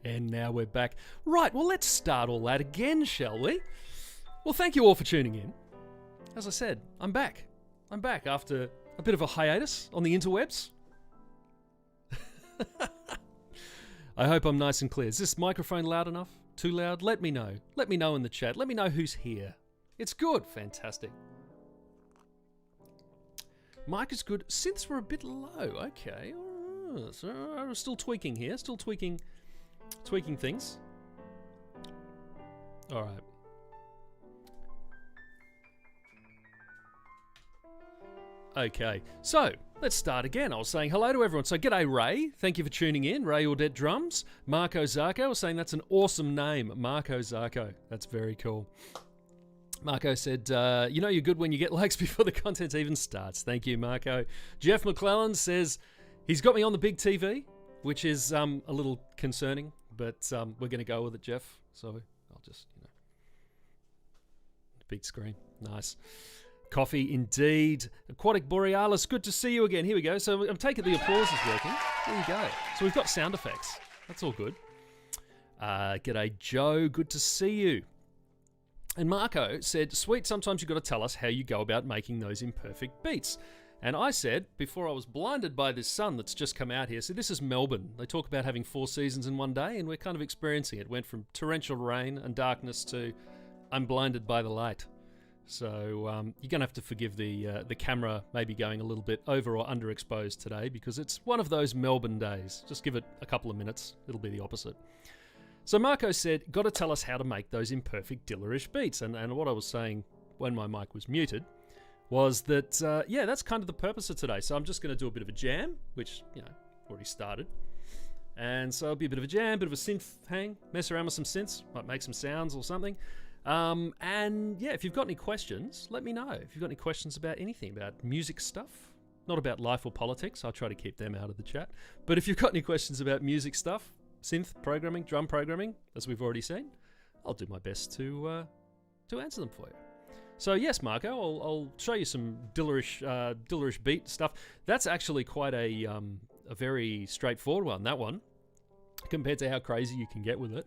And now we're back. Right, well, let's start all that again, shall we? Well, thank you all for tuning in. As I said, I'm back. I'm back after a bit of a hiatus on the interwebs. I hope I'm nice and clear. Is this microphone loud enough? Too loud? Let me know. Let me know in the chat. Let me know who's here. It's good. Fantastic. Mic is good. Synths were a bit low. Okay. So I'm still tweaking here. Still tweaking things. All right. Okay, so let's start again. I was saying hello to everyone. So g'day Ray, thank you for tuning in. Ray Audette Drums. Marco Zarco was saying that's an awesome name. Marco Zarco, that's very cool. Marco said, you know you're good when you get likes before the content even starts. Thank you, Marco. Jeff McClellan says he's got me on the big TV, which is a little concerning, but we're going to go with it, Jeff. So I'll just, big screen, nice. Coffee indeed. Aquatic Borealis, good to see you again. Here we go. So I'm taking the applause is working. There you go. So we've got sound effects. That's all good. G'day Joe, good to see you. And Marco said, sweet, sometimes you've got to tell us how you go about making those imperfect beats. And I said, before I was blinded by this sun that's just come out here, so this is Melbourne. They talk about having 4 seasons in one day, and we're kind of experiencing it. It went from torrential rain and darkness to I'm blinded by the light. So you're going to have to forgive the camera maybe going a little bit over or underexposed today because it's one of those Melbourne days. Just give it a couple of minutes. It'll be the opposite. So Marco said, got to tell us how to make those imperfect dilla-ish beats. And what I was saying when my mic was muted was that, yeah, that's kind of the purpose of today. So I'm just going to do a bit of a jam, which, already started. And so it'll be a bit of a jam, bit of a synth hang, mess around with some synths, might make some sounds or something. And yeah, if you've got any questions, let me know. If you've got any questions about anything, about music stuff, not about life or politics, I'll try to keep them out of the chat. But if you've got any questions about music stuff, synth programming, drum programming, as we've already seen, I'll do my best to answer them for you. So yes, Marco, I'll show you some dilla-ish beat stuff. That's actually quite a very straightforward one, that one, compared to how crazy you can get with it.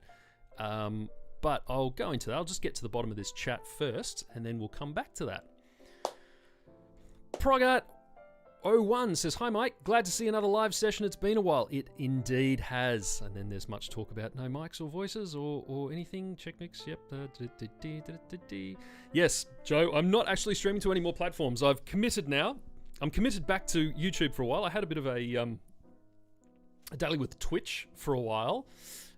But I'll go into that. I'll just get to the bottom of this chat first, and then we'll come back to that. Progart01 says, hi Mike, glad to see another live session. It's been a while. It indeed has. And then there's much talk about no mics or voices or anything. Check mix, yep. Yes, Joe, I'm not actually streaming to any more platforms. I've committed now. I'm committed back to YouTube for a while. I had a bit of a daily with Twitch for a while.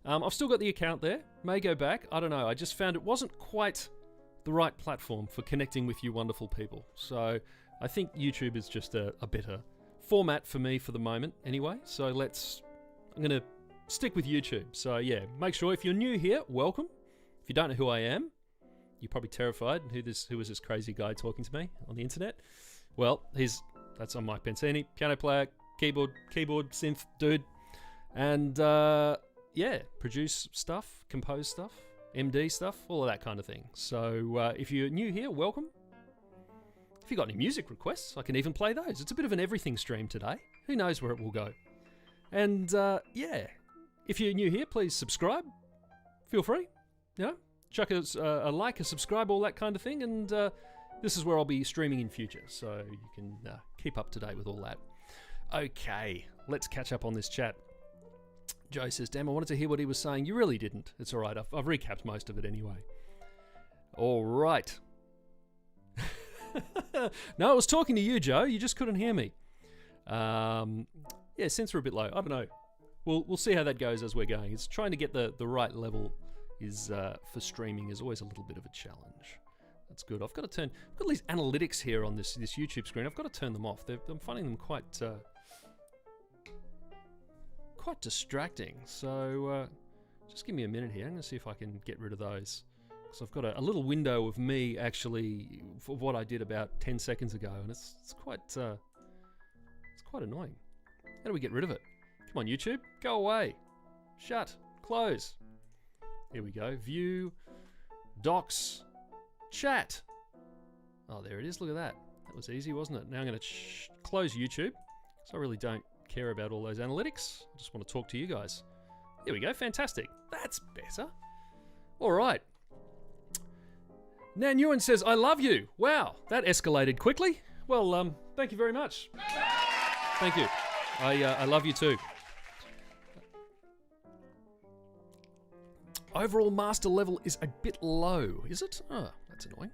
I've still got the account there. May go back. I don't know. I just found it wasn't quite the right platform for connecting with you wonderful people. So I think YouTube is just a better format for me for the moment anyway. So I'm going to stick with YouTube. So yeah, make sure if you're new here, welcome. If you don't know who I am, you're probably terrified. Who is this crazy guy talking to me on the internet? Well, that's on Mike Pensini, piano player, keyboard synth dude. And yeah, produce stuff, compose stuff, MD stuff, all of that kind of thing. So if you're new here, welcome. If you've got any music requests, I can even play those. It's a bit of an everything stream today. Who knows where it will go. And yeah, if you're new here, please subscribe. Feel free. Chuck a like, a subscribe, all that kind of thing. And this is where I'll be streaming in future. So you can keep up to date with all that. Okay, let's catch up on this chat. Joe says, damn, I wanted to hear what he was saying. You really didn't. It's all right. I've recapped most of it anyway. All right. No, I was talking to you, Joe. You just couldn't hear me. Yeah, synths are a bit low. I don't know. We'll see how that goes as we're going. It's trying to get the right level for streaming is always a little bit of a challenge. That's good. I've got these analytics here on this YouTube screen. I've got to turn them off. I'm finding them quite distracting. So just give me a minute here. I'm going to see if I can get rid of those. So I've got a little window of me actually for what I did about 10 seconds ago, and it's quite annoying. How do we get rid of it? Come on, YouTube, go away. Shut. Close. Here we go. View. Docs. Chat. Oh, there it is. Look at that. That was easy, wasn't it? Now I'm going to close YouTube. So I really don't care about all those analytics. I just want to talk to you guys. Here we go, fantastic. That's better. All right. Nan Ewan says, I love you. Wow, that escalated quickly. Well, thank you very much. Thank you. I love you too. Overall master level is a bit low, is it? Oh, that's annoying.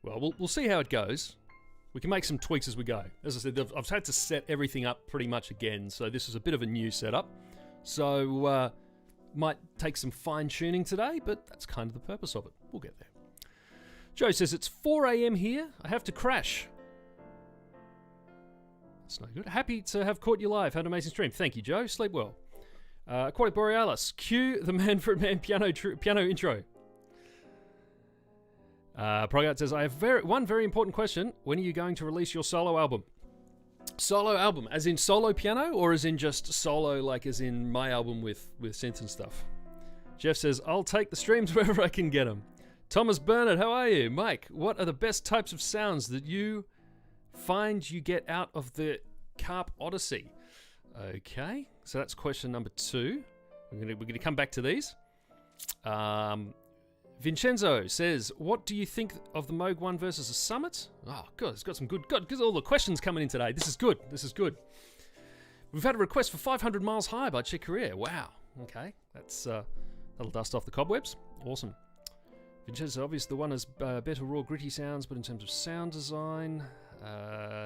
Well, we'll see how it goes. We can make some tweaks as we go. As I said, I've had to set everything up pretty much again, so this is a bit of a new setup. So, might take some fine-tuning today, but that's kind of the purpose of it. We'll get there. Joe says, it's 4 a.m. here. I have to crash. That's no good. Happy to have caught you live. Had an amazing stream. Thank you, Joe. Sleep well. Aquatic Borealis. Cue the Manfred Man piano intro. Progart says, I have one very important question. When are you going to release your solo album? Solo album, as in solo piano, or as in just solo, like as in my album with synths and stuff? Jeff says, I'll take the streams wherever I can get them. Thomas Bernard, how are you? Mike, what are the best types of sounds that you find you get out of the Carp Odyssey? Okay, so that's question number 2. We're gonna come back to these. Vincenzo says, what do you think of the Moog 1 versus a Summit? Oh, God, it's got some good... God, because all the questions coming in today. This is good. This is good. We've had a request for 500 Miles High by Chick Corea. Wow. Okay. That'll dust off the cobwebs. Awesome. Vincenzo, obviously the one has better raw, gritty sounds, but in terms of sound design,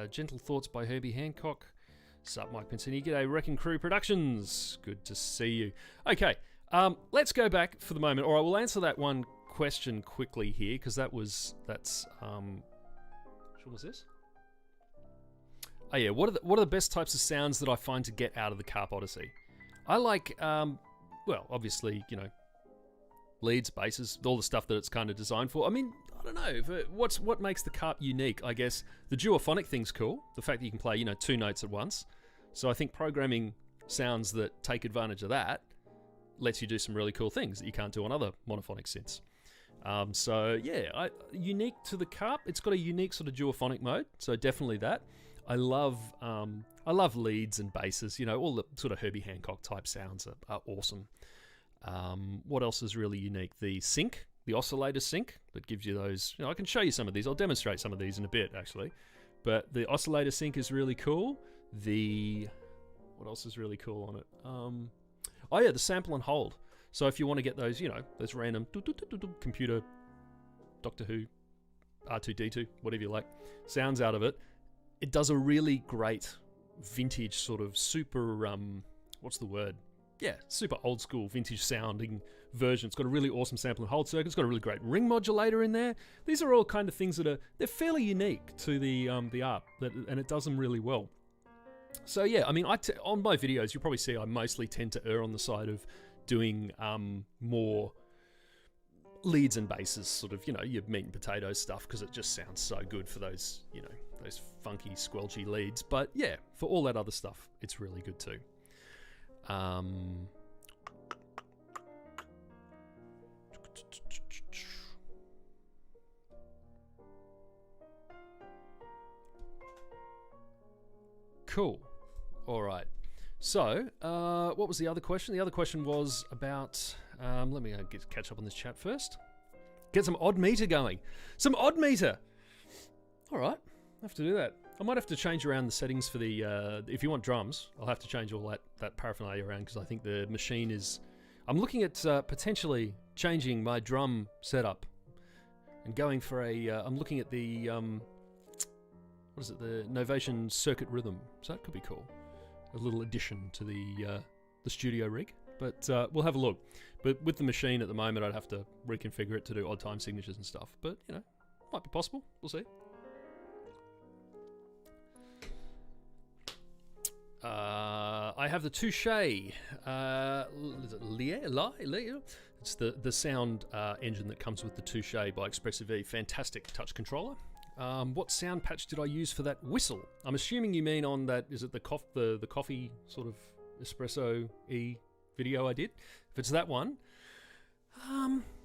Gentle Thoughts by Herbie Hancock. Sup, Mike Pensini. G'day, Wrecking Crew Productions. Good to see you. Okay. Let's go back for the moment. All right, we'll answer that one question quickly here, because that's what was this? Oh yeah, what are the best types of sounds that I find to get out of the Carp Odyssey? I like, well, obviously, you know, leads, basses, all the stuff that it's kind of designed for. I mean, I don't know, what makes the Carp unique? I guess the duophonic thing's cool. The fact that you can play, you know, 2 notes at once. So I think programming sounds that take advantage of that lets you do some really cool things that you can't do on other monophonic synths. So yeah, unique to the Carp. It's got a unique sort of duophonic mode, so definitely that. I love leads and basses. You know, all the sort of Herbie Hancock type sounds are awesome. What else is really unique? The sync, the oscillator sync that gives you those. You know, I can show you some of these. I'll demonstrate some of these in a bit actually. But the oscillator sync is really cool. What else is really cool on it? Oh yeah, the sample and hold. So if you want to get those, you know, those random computer, Doctor Who, R2D2, whatever you like, sounds out of it, it does a really great vintage sort of super, what's the word? Yeah, super old school vintage sounding version. It's got a really awesome sample and hold circuit. It's got a really great ring modulator in there. These are all kind of things that they're fairly unique to the ARP, and it does them really well. So yeah, I mean, on my videos, you'll probably see I mostly tend to err on the side of doing more leads and basses, sort of, you know, your meat and potatoes stuff, because it just sounds so good for those, you know, those funky, squelchy leads. But yeah, for all that other stuff, it's really good too. Cool. All right. So, what was the other question? The other question was about... let me catch up on this chat first. Get some odd meter going. Some odd meter! All right. I have to do that. I might have to change around the settings for the... if you want drums, I'll have to change all that paraphernalia around, because I think the machine is... I'm looking at potentially changing my drum setup and going for a... I'm looking at the... what is it? The Novation Circuit Rhythm. So that could be cool. A little addition to the studio rig. But we'll have a look. But with the machine at the moment, I'd have to reconfigure it to do odd time signatures and stuff. But, you know, might be possible. We'll see. I have the Touche. It's the sound engine that comes with the Touche by Expressive E. Fantastic touch controller. What sound patch did I use for that whistle? I'm assuming you mean on that, is it the coffee sort of espresso E video I did? If it's that one,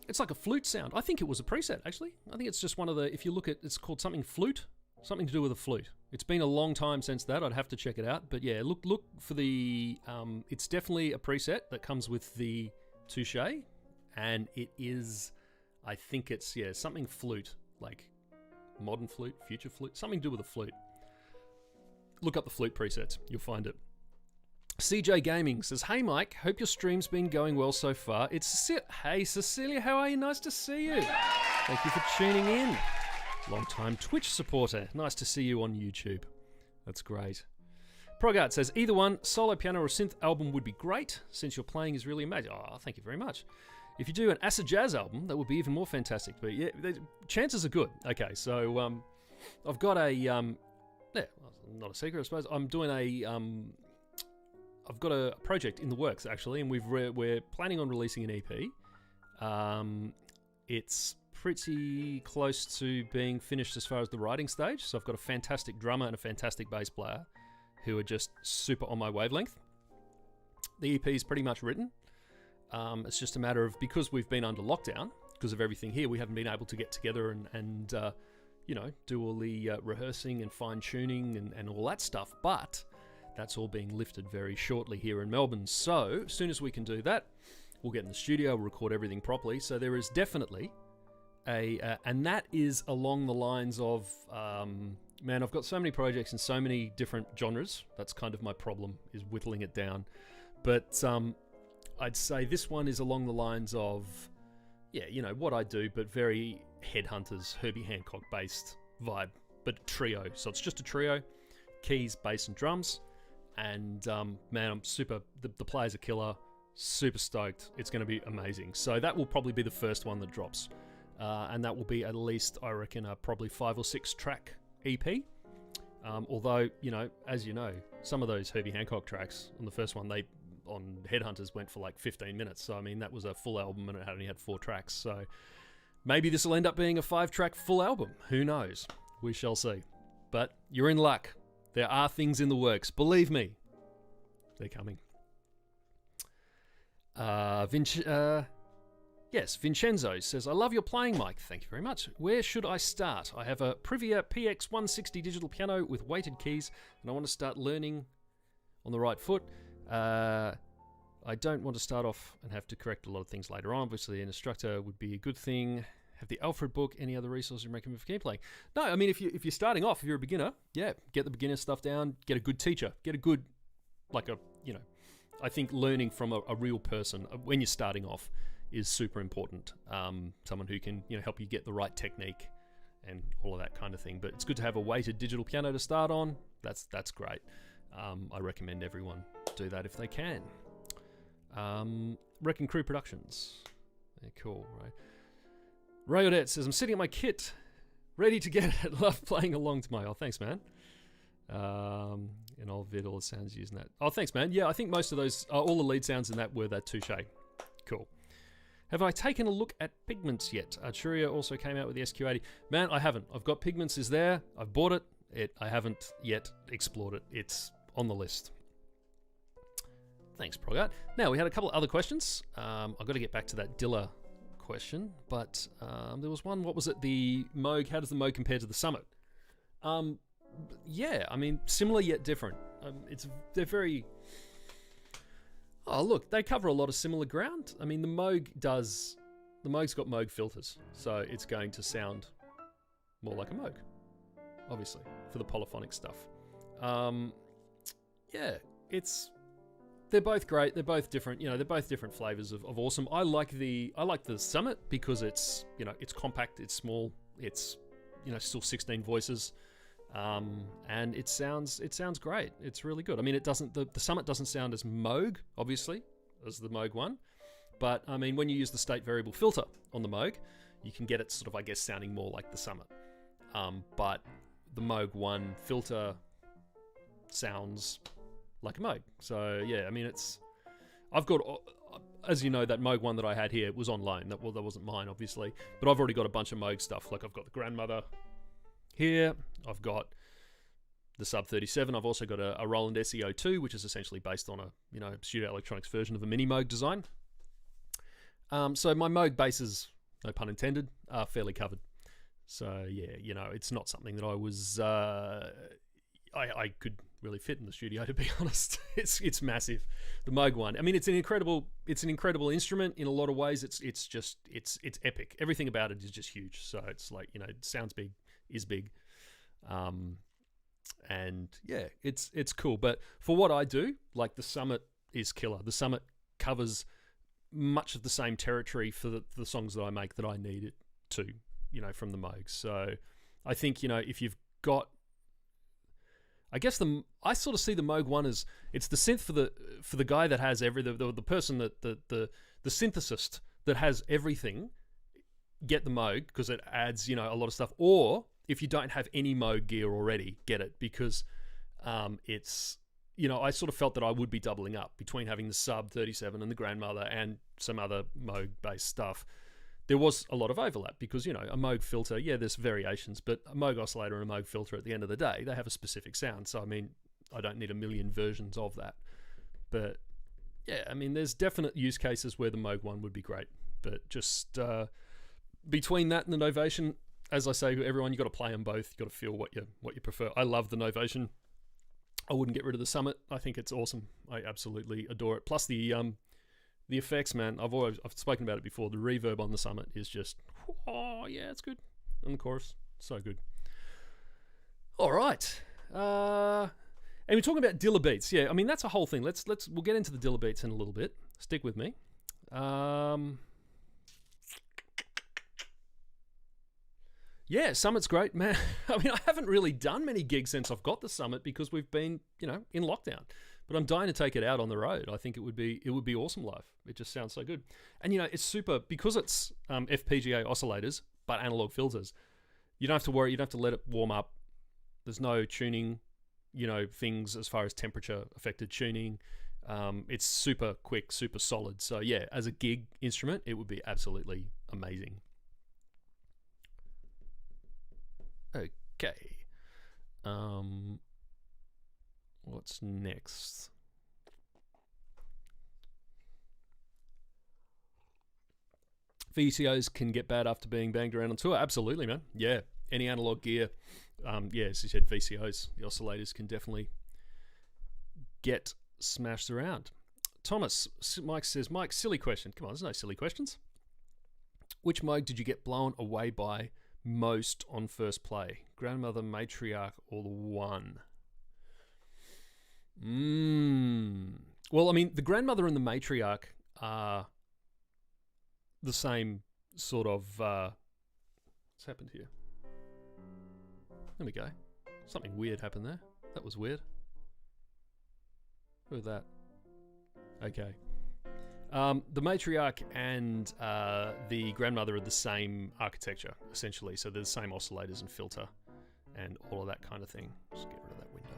it's like a flute sound. I think it was a preset, actually. I think it's just one of the, if you look at, it's called something flute Something to do with a flute. It's been a long time since that. I'd have to check it out. But yeah, look for the... it's definitely a preset that comes with the touche. And it is... I think it's, yeah, something flute. Like modern flute, future flute. Something to do with a flute. Look up the flute presets. You'll find it. CJ Gaming says, "Hey Mike, hope your stream's been going well so far. Hey Cecilia, how are you? Nice to see you. Thank you for tuning in. Long-time Twitch supporter. Nice to see you on YouTube. That's great." Progart says, "Either one, solo piano or synth album would be great, since your playing is really amazing." Oh, thank you very much. If you do an acid jazz album, that would be even more fantastic. But yeah, chances are good. Okay, so I've got a yeah, not a secret, I suppose. I'm doing a I've got a project in the works actually, and we're planning on releasing an EP. It's pretty close to being finished as far as the writing stage. So I've got a fantastic drummer and a fantastic bass player who are just super on my wavelength. The EP is pretty much written. It's just a matter of, because we've been under lockdown, because of everything here, we haven't been able to get together and you know, do all the rehearsing and fine-tuning and all that stuff. But that's all being lifted very shortly here in Melbourne. So as soon as we can do that, we'll get in the studio, we'll record everything properly. So there is definitely and that is along the lines of, man, I've got so many projects in so many different genres. That's kind of my problem, is whittling it down. But I'd say this one is along the lines of, yeah, you know, what I do, but very Headhunters, Herbie Hancock based vibe, but trio. So it's just a trio, keys, bass and drums. And man, I'm super, the players are killer, super stoked. It's going to be amazing. So that will probably be the first one that drops. And that will be at least, I reckon, a probably 5 or 6 track EP. Although, you know, as you know, some of those Herbie Hancock tracks on the first one, they on Headhunters went for like 15 minutes. So, I mean, that was a full album and it only had 4 tracks. So maybe this will end up being a 5-track full album. Who knows? We shall see. But you're in luck. There are things in the works. Believe me, they're coming. Yes, Vincenzo says, "I love your playing, Mike. Thank you very much. Where should I start? I have a Privia PX160 digital piano with weighted keys, and I want to start learning on the right foot. I don't want to start off and have to correct a lot of things later on. Obviously, an instructor would be a good thing. Have the Alfred book, any other resources you recommend for key playing?" No, I mean, if you're starting off, if you're a beginner, yeah, get the beginner stuff down, get a good teacher, get a good, like a, you know, I think learning from a real person when you're starting off is super important. Someone who can, you know, help you get the right technique and all of that kind of thing. But it's good to have a weighted digital piano to start on. That's great. I recommend everyone do that if they can. Wrecking Crew Productions. Yeah, cool, right? Ray Odette says, "I'm sitting at my kit, ready to get it. Love playing along to my..." Oh, thanks, man. And all vid, all the sounds using that. Oh, thanks, man. Yeah, I think most of those, all the lead sounds in that were that touche. Cool. Have I taken a look at Pigments yet? Arturia also came out with the SQ80. Man, I haven't. I've got Pigments is there. I've bought it. I haven't yet explored it. It's on the list. Thanks, Progart. Now, we had a couple of other questions. I've got to get back to that Dilla question, but there was one. What was it? The Moog. How does the Moog compare to the Summit? Yeah, I mean, similar yet different. They're very... Oh, look, they cover a lot of similar ground. I mean, the Moog's got Moog filters, so it's going to sound more like a Moog, obviously, for the polyphonic stuff. Yeah, they're both great. They're both different. You know, they're both different flavors of awesome. I like the Summit because it's, you know, it's compact, it's small, it's, you know, still 16 voices. And it sounds great. It's really good. I mean, the Summit doesn't sound as Moog, obviously, as the Moog 1. But, I mean, when you use the state variable filter on the Moog, you can get it sort of, I guess, sounding more like the Summit. But the Moog 1 filter sounds like a Moog. So, yeah, I mean, I've got, as you know, that Moog 1 that I had here was on loan. That wasn't mine, obviously. But I've already got a bunch of Moog stuff. Like, I've got the Grandmother here, I've got the Sub 37. I've also got a Roland SEO2, which is essentially based on a, you know, Studio Electronics version of a mini Moog design. So my Moog bases, no pun intended, are fairly covered. So yeah, you know, it's not something that I was I could really fit in the studio, to be honest. It's massive. The Moog one. I mean, it's an incredible instrument in a lot of ways. It's epic. Everything about it is just huge. So it's like, you know, it sounds big, is big. And yeah, it's cool. But for what I do, like the Summit is killer. The Summit covers much of the same territory for the songs that I make that I need it to, you know, from the Moog. So I think, you know, if you've got, I guess I sort of see the Moog one as it's the synth for the guy that has the person that the synthesist that has everything. Get the Moog because it adds, you know, a lot of stuff. Or if you don't have any Moog gear already, get it because it's, you know, I sort of felt that I would be doubling up between having the Sub 37 and the Grandmother and some other Moog based stuff. There was a lot of overlap because, you know, a Moog filter, yeah, there's variations, but a Moog oscillator and a Moog filter at the end of the day, they have a specific sound. So, I mean, I don't need a million versions of that. But, yeah, I mean, there's definite use cases where the Moog one would be great. But just between that and the Novation, as I say to everyone, you've got to play them both. You've got to feel what you prefer. I love the Novation. I wouldn't get rid of the Summit. I think it's awesome. I absolutely adore it. Plus the effects, man. I've spoken about it before. The reverb on the Summit is just, oh yeah, it's good. And the chorus, so good. All right, and we're talking about Dilla beats. Yeah, I mean that's a whole thing. We'll get into the Dilla beats in a little bit. Stick with me. Yeah, Summit's great, man. I mean, I haven't really done many gigs since I've got the Summit because we've been, you know, in lockdown. But I'm dying to take it out on the road. I think it would be awesome live. It just sounds so good. And, you know, it's super, because it's FPGA oscillators, but analog filters. You don't have to worry. You don't have to let it warm up. There's no tuning, you know, things as far as temperature affected tuning. It's super quick, super solid. So, yeah, as a gig instrument, it would be absolutely amazing. Okay. What's next? VCOs can get bad after being banged around on tour. Absolutely, man. Yeah. Any analog gear. Yeah, as you said, VCOs, the oscillators can definitely get smashed around. Thomas, Mike says, Mike, silly question. Come on, there's no silly questions. Which Moog did you get blown away by most on first play? Grandmother, Matriarch, or the One? Well, I mean, the Grandmother and the Matriarch are the same sort of... what's happened here? There we go. Something weird happened there. That was weird. Look at that. Okay. The Matriarch and the Grandmother are the same architecture, essentially. So they're the same oscillators and filter and all of that kind of thing. Just get rid of that window.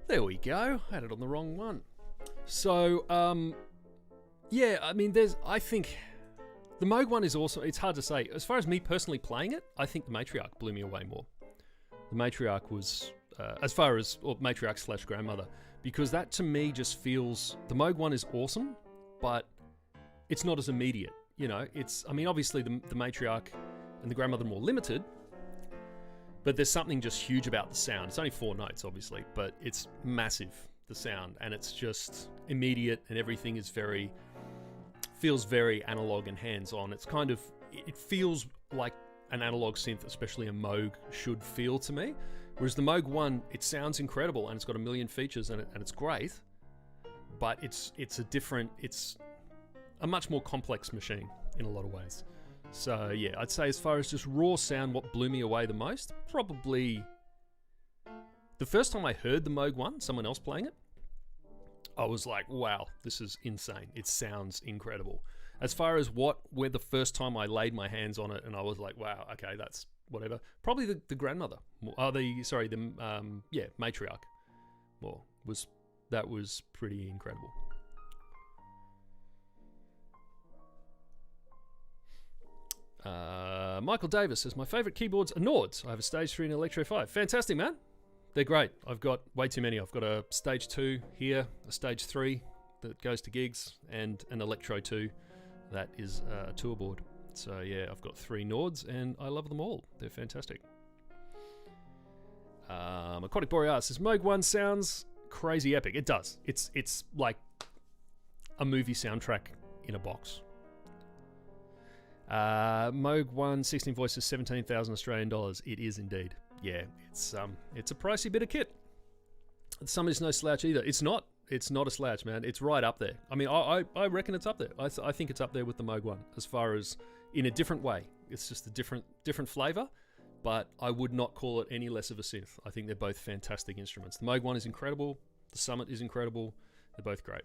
There we go. I had it on the wrong one. So, yeah, I mean, I think the Moog one is also, it's hard to say. As far as me personally playing it, I think the Matriarch blew me away more. The Matriarch was, Matriarch / Grandmother, because that to me just feels, the Moog one is awesome, but it's not as immediate, you know. It's, I mean, obviously the Matriarch and the Grandmother are more limited, but there's something just huge about the sound. It's only 4 notes, obviously, but it's massive, the sound, and it's just immediate, and everything is feels very analog and hands-on. It's kind of, it feels like an analog synth, especially a Moog, should feel to me. Whereas the Moog one, it sounds incredible, and it's got a million features, and it's great. But it's a much more complex machine in a lot of ways. So yeah, I'd say as far as just raw sound, what blew me away the most, probably the first time I heard the Moog one, someone else playing it, I was like, wow, this is insane. It sounds incredible. As far as where the first time I laid my hands on it and I was like, wow, okay, that's whatever. Probably the Grandmother. Matriarch. More that was pretty incredible. Michael Davis says, my favourite keyboards are Nords. I have a Stage 3 and Electro 5. Fantastic, man. They're great. I've got way too many. I've got a Stage 2 here, a Stage 3 that goes to gigs, and an Electro 2 that is a tour board. So yeah, I've got 3 Nords and I love them all. They're fantastic. Aquatic Borealis says Moog 1 sounds crazy epic. It does. It's like a movie soundtrack in a box. Moog 1 16 voices, 17,000 Australian dollars. It is indeed. Yeah, it's a pricey bit of kit. Somebody's no slouch either. It's not a slouch, man. It's right up there. I mean, I reckon it's up there. I think it's up there with the Moog 1 as far as in a different way. It's just a different flavor, but I would not call it any less of a synth. I think they're both fantastic instruments. The Moog 1 is incredible. The Summit is incredible. They're both great.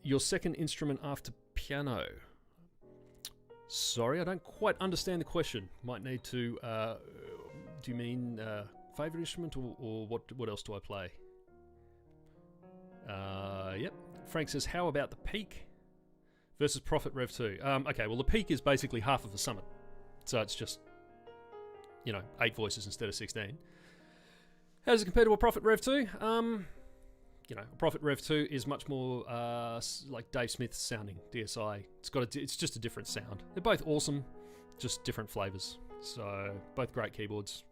Your second instrument after piano. Sorry, I don't quite understand the question. Might need to. Do you mean favorite instrument or what else do I play? Yep. Frank says, how about the Peak versus Prophet Rev 2? Okay, well the Peak is basically half of the Summit, so it's just 8 voices instead of 16. How does it compare to a Prophet Rev 2? A Prophet Rev 2 is much more like Dave Smith sounding DSI. It's just a different sound. They're both awesome, just different flavors. So both great keyboards.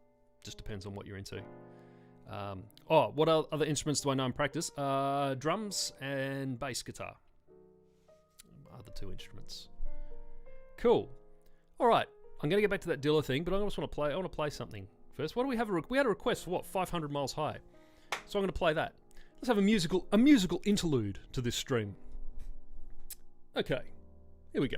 Just depends on what you're into. What other instruments do I know in practice? Drums and bass guitar are the 2 instruments. Cool. All right, I'm going to get back to that Dilla thing, but I just want to play. I want to play something first. What do we have? We had a request for 500 Miles High, so I'm going to play that. Let's have a musical interlude to this stream. Okay, here we go.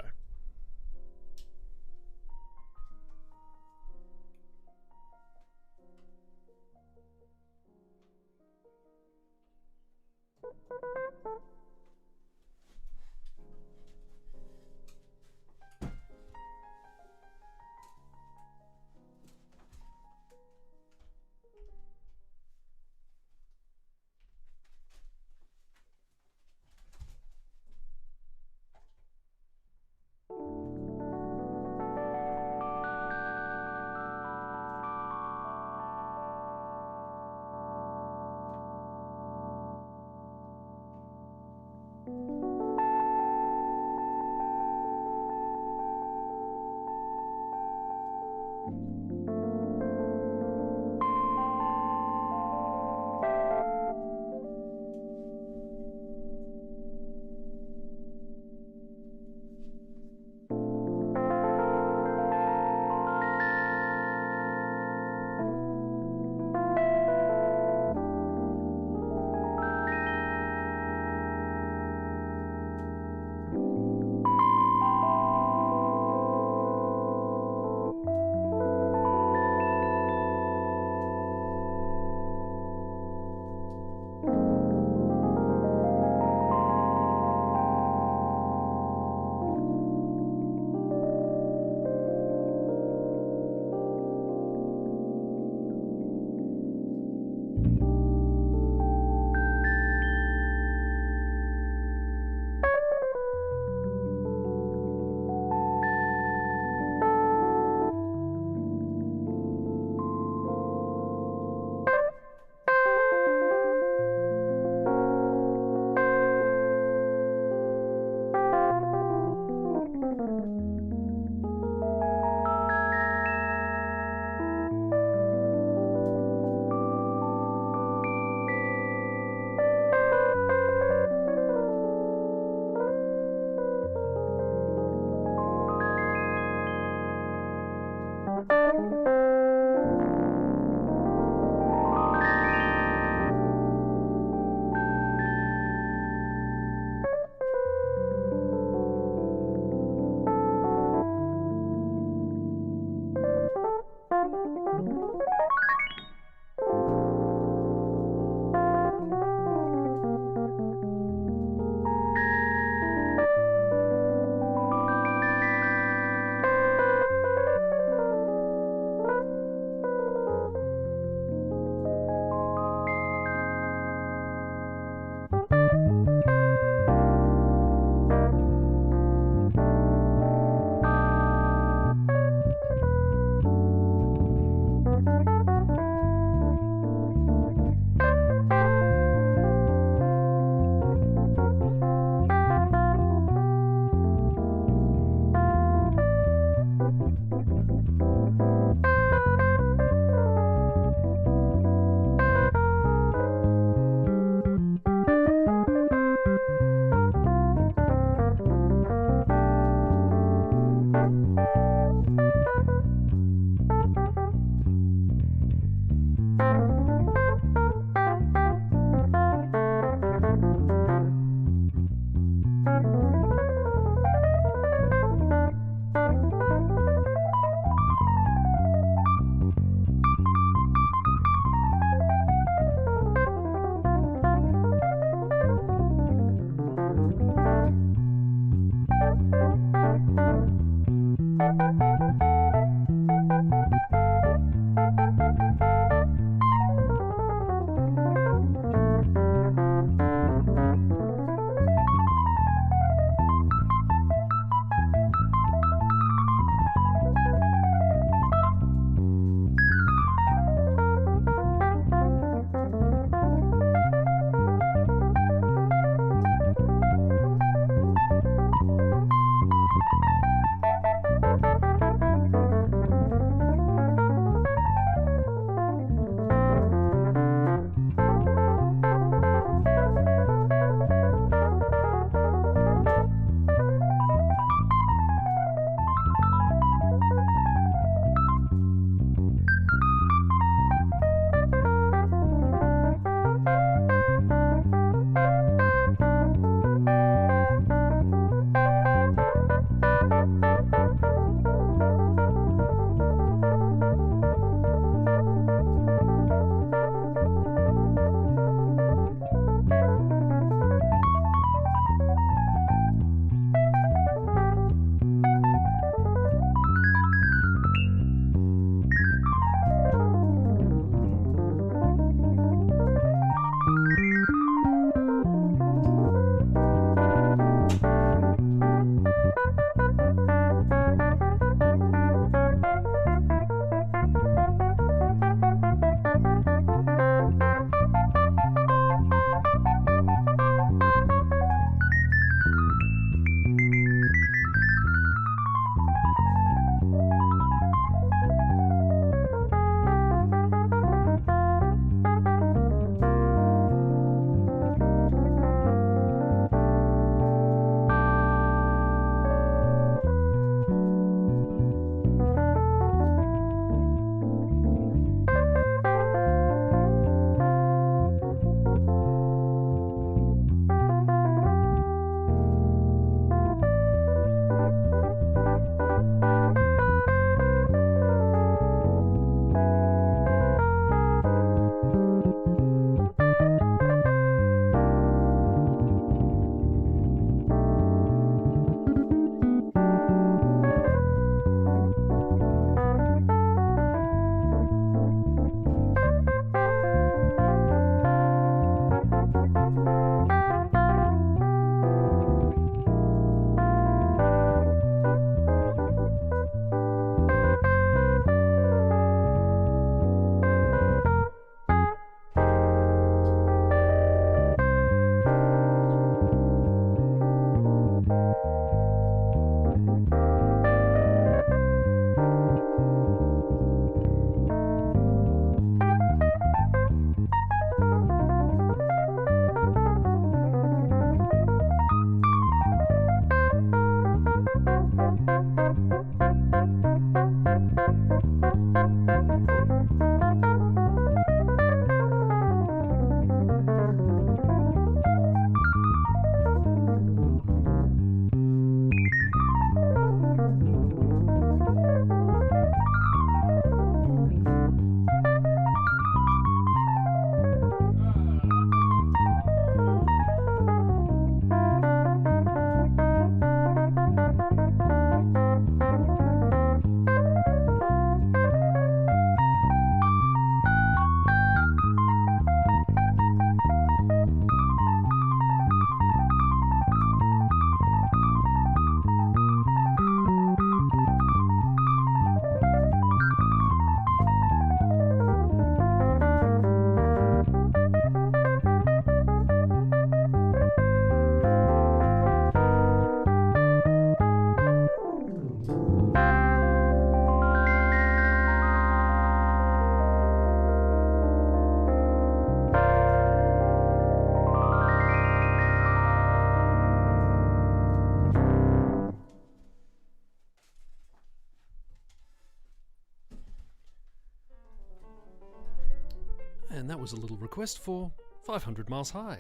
And that was a little request for 500 Miles High.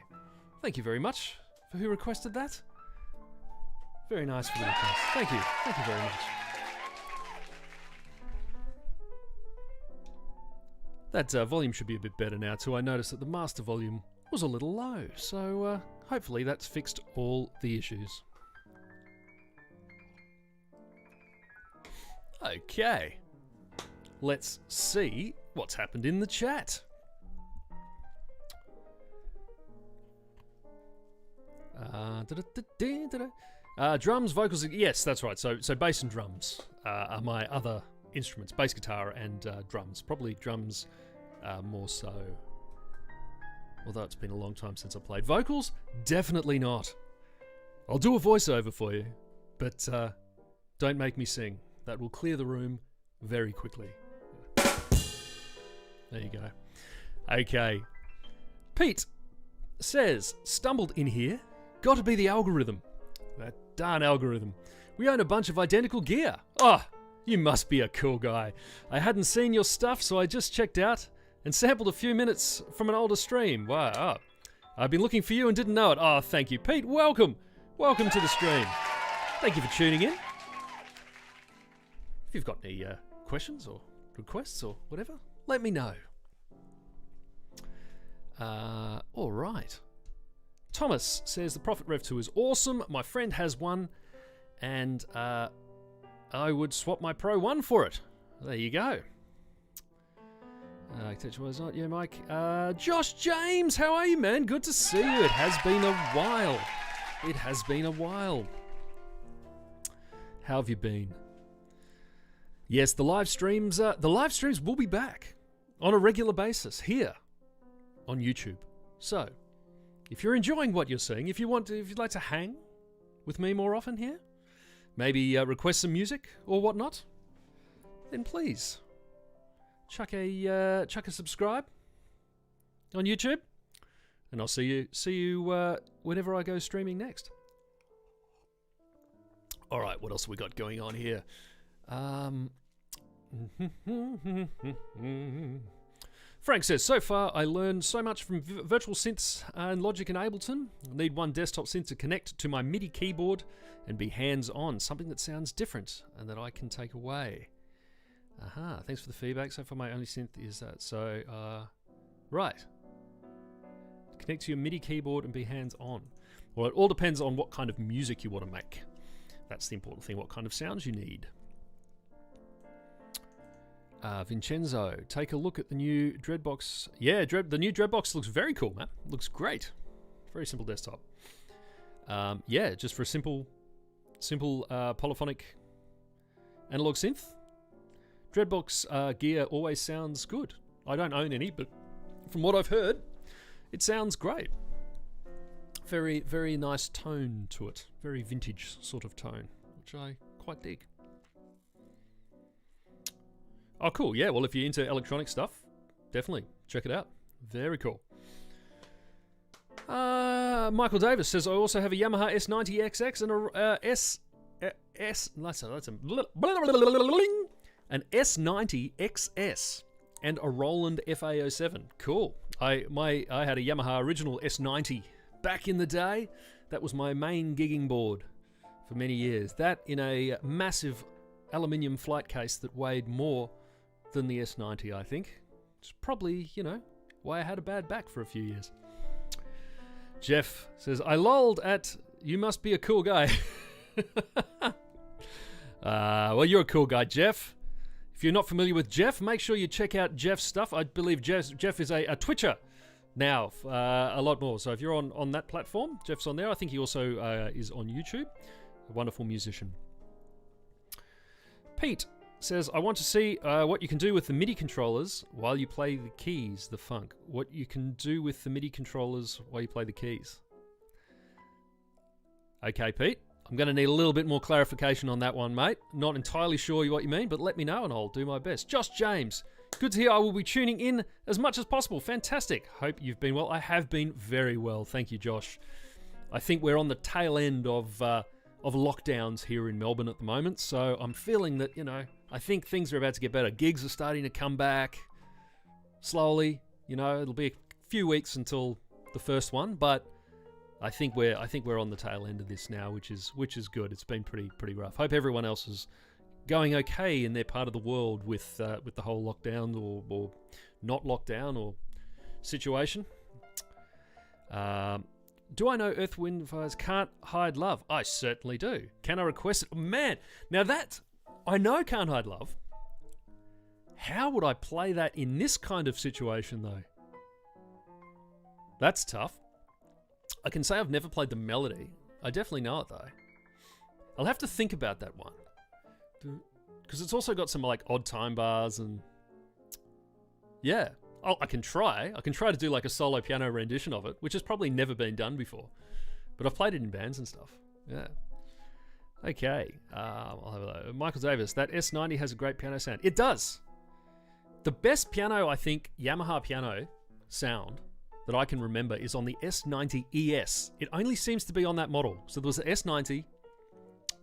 Thank you very much for who requested that. Very nice for the request. Thank you. Thank you very much. That volume should be a bit better now too. I noticed that the master volume was a little low, so hopefully that's fixed all the issues. Okay. Let's see what's happened in the chat. Drums, vocals, yes, that's right. So bass and drums are my other instruments. Bass guitar and drums. Probably drums more so. Although it's been a long time since I played. Vocals, definitely not. I'll do a voiceover for you, but don't make me sing. That will clear the room very quickly. There you go. Okay. Pete says, stumbled in here. Got to be the algorithm. That darn algorithm. We own a bunch of identical gear. Oh, you must be a cool guy. I hadn't seen your stuff, so I just checked out and sampled a few minutes from an older stream. Wow. Oh, I've been looking for you and didn't know it. Oh, thank you, Pete. Welcome. Welcome to the stream. Thank you for tuning in. If you've got any questions or requests or whatever, let me know. All right. Thomas says the Prophet Rev 2 is awesome. My friend has one, and I would swap my Pro 1 for it. There you go. Texture-wise not, yeah, Mike. Josh James, how are you, man? Good to see you. It has been a while. It has been a while. How have you been? Yes, the live streams will be back on a regular basis here on YouTube. So, if you're enjoying what you're seeing, if you'd like to hang with me more often here, maybe request some music or whatnot, then please chuck a subscribe on YouTube, and I'll see you whenever I go streaming next. All right, what else have we got going on here? Frank says, so far I learned so much from virtual synths and Logic and Ableton. I need one desktop synth to connect to my MIDI keyboard and be hands-on, something that sounds different and that I can take away. Aha, thanks for the feedback. So far my only synth is that. So, right. Connect to your MIDI keyboard and be hands-on. Well, it all depends on what kind of music you want to make. That's the important thing, what kind of sounds you need. Vincenzo, take a look at the new Dreadbox. Yeah, the new Dreadbox looks very cool, man. Looks great. Very simple desktop. Yeah, just for a simple polyphonic analog synth. Dreadbox gear always sounds good. I don't own any, but from what I've heard, it sounds great. Very, very nice tone to it. Very vintage sort of tone, which I quite dig. Oh, cool. Yeah, well, if you're into electronic stuff, definitely check it out. Very cool. Michael Davis says, I also have a Yamaha S90XX and an S90XS and a Roland FA07. Cool. I had a Yamaha original S90 back in the day. That was my main gigging board for many years. That in a massive aluminium flight case that weighed more than the S90, I think. It's probably, why I had a bad back for a few years. Jeff says, I lolled at, you must be a cool guy. Well, you're a cool guy, Jeff. If you're not familiar with Jeff, make sure you check out Jeff's stuff. I believe Jeff is a Twitcher now, a lot more. So if you're on that platform, Jeff's on there. I think he also is on YouTube. A wonderful musician. Pete says, I want to see what you can do with the MIDI controllers while you play the keys, the funk. What you can do with the MIDI controllers while you play the keys. Okay, Pete. I'm going to need a little bit more clarification on that one, mate. Not entirely sure what you mean, but let me know and I'll do my best. Josh James, good to hear. I will be tuning in as much as possible. Fantastic. Hope you've been well. I have been very well. Thank you, Josh. I think we're on the tail end of lockdowns here in Melbourne at the moment, so I'm feeling that, I think things are about to get better. Gigs are starting to come back slowly. It'll be a few weeks until the first one, but I think we're on the tail end of this now, which is good. It's been pretty rough. Hope everyone else is going okay in their part of the world with the whole lockdown or not lockdown or situation. Do I know Earth, Wind, Fires Can't Hide Love? I certainly do. Can I request it? Man, now that I know Can't Hide Love. How would I play that in this kind of situation, though? That's tough. I can say I've never played the melody. I definitely know it, though. I'll have to think about that one. Because it's also got some, like, odd time bars and... Yeah. Oh, I can try. I can try to do, like, a solo piano rendition of it, which has probably never been done before. But I've played it in bands and stuff. Yeah. Okay. I'll have a look. Michael Davis, that S90 has a great piano sound. It does. The best piano, I think, Yamaha piano sound that I can remember is on the S90 ES. It only seems to be on that model. So there was the S90,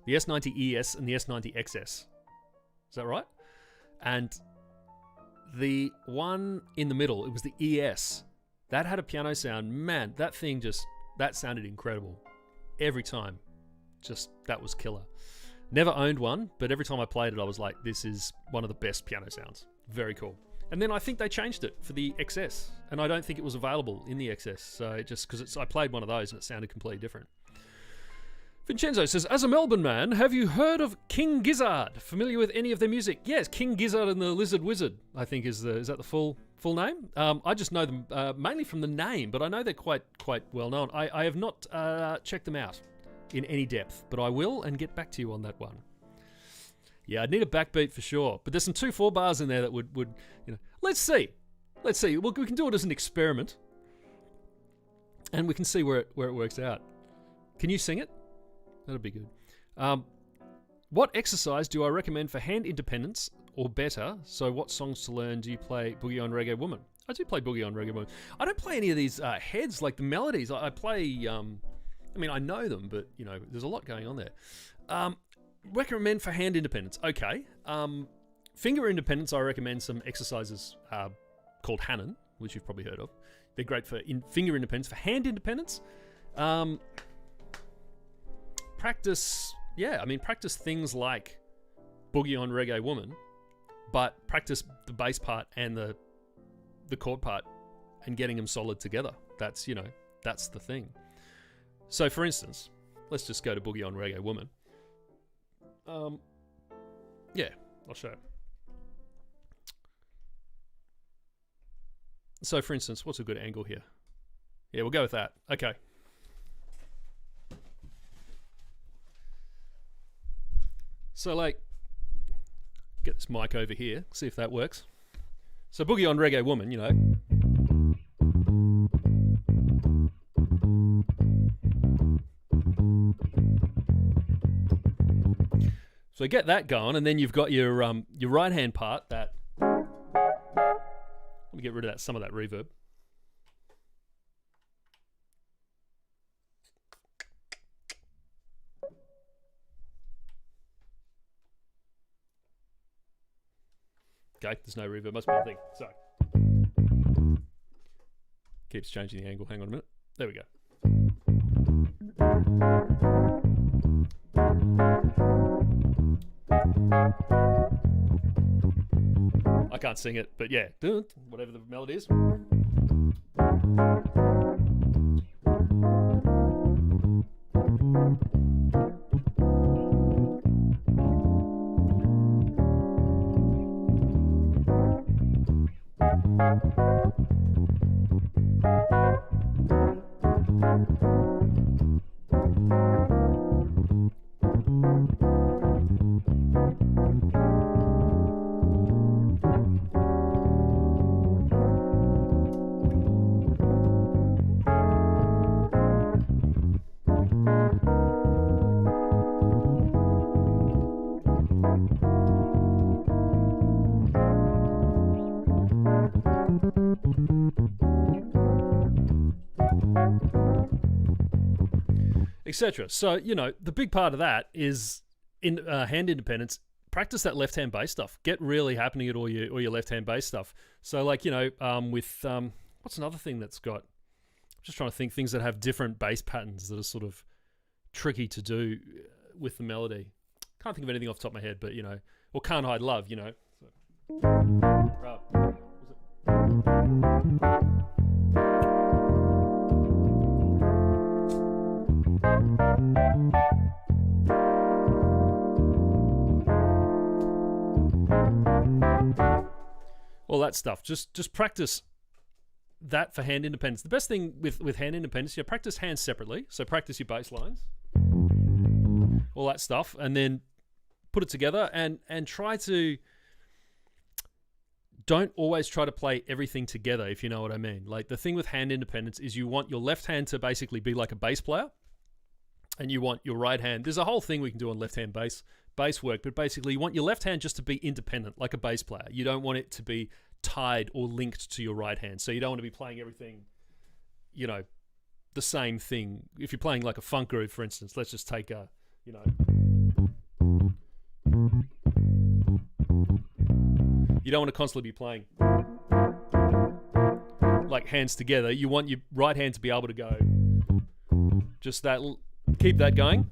the S90 ES, and the S90 XS. Is that right? And the one in the middle, it was the ES. That had a piano sound. Man, that thing just, that sounded incredible. Every time. Just, that was killer. Never owned one, but every time I played it, I was like, this is one of the best piano sounds. Very cool. And then I think they changed it for the XS, and I don't think it was available in the XS. So just because I played one of those and it sounded completely different. Vincenzo says, as a Melbourne man, have you heard of King Gizzard? Familiar with any of their music? Yes, King Gizzard and the Lizard Wizard, I think is that the full name? I just know them mainly from the name, but I know they're quite well known. I have not checked them out in any depth, but I will and get back to you on that one. Yeah, I'd need a backbeat for sure, but there's some 2/4 bars in there that would let's see. We can do it as an experiment, and we can see where it works out. Can you sing it? That'd be good. What exercise do I recommend for hand independence or better? So what songs to learn? Do you play Boogie on Reggae Woman? I do play Boogie on Reggae Woman. I don't play any of these heads, like the melodies. I play, I know them, but, there's a lot going on there. Recommend for hand independence. Okay. Finger independence, I recommend some exercises called Hannon, which you've probably heard of. They're great for finger independence. For hand independence, practice things like Boogie on Reggae Woman, but practice the bass part and the chord part and getting them solid together. That's the thing. So for instance, let's just go to Boogie on Reggae Woman. Yeah, I'll show you. So for instance, what's a good angle here? Yeah, we'll go with that. Okay. So like, get this mic over here, see if that works. So Boogie on Reggae Woman, So get that going, and then you've got your right hand part. That, let me get rid of some of that reverb. Okay, there's no reverb. Must be a thing. So keeps changing the angle. Hang on a minute. There we go. I can't sing it, but yeah, whatever the melody is. Etc. So, the big part of that is in hand independence. Practice that left hand bass stuff. Get really happening at all your left hand bass stuff. So, like with what's another thing that's got? I'm just trying to think things that have different bass patterns that are sort of tricky to do with the melody. Can't think of anything off the top of my head, but or Can't Hide Love. that stuff. Just practice that for hand independence. The best thing with hand independence, practice hands separately. So practice your bass lines, all that stuff, and then put it together and try to... Don't always try to play everything together, if you know what I mean. Like, the thing with hand independence is you want your left hand to basically be like a bass player, and you want your right hand... There's a whole thing we can do on left hand bass work, but basically you want your left hand just to be independent, like a bass player. You don't want it to be tied or linked to your right hand. So you don't want to be playing everything, the same thing. If you're playing like a funk groove, for instance, let's just take a, you don't want to constantly be playing like hands together. You want your right hand to be able to go just that, keep that going.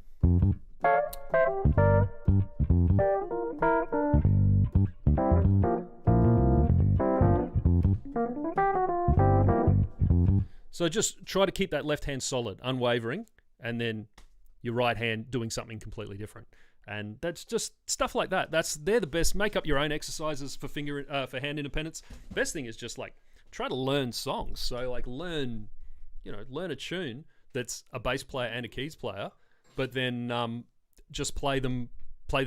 So just try to keep that left hand solid, unwavering, and then your right hand doing something completely different. And that's just stuff like that. They're the best. Make up your own exercises for for hand independence. Best thing is just like try to learn songs. So like learn a tune that's a bass player and a keys player, but then just play them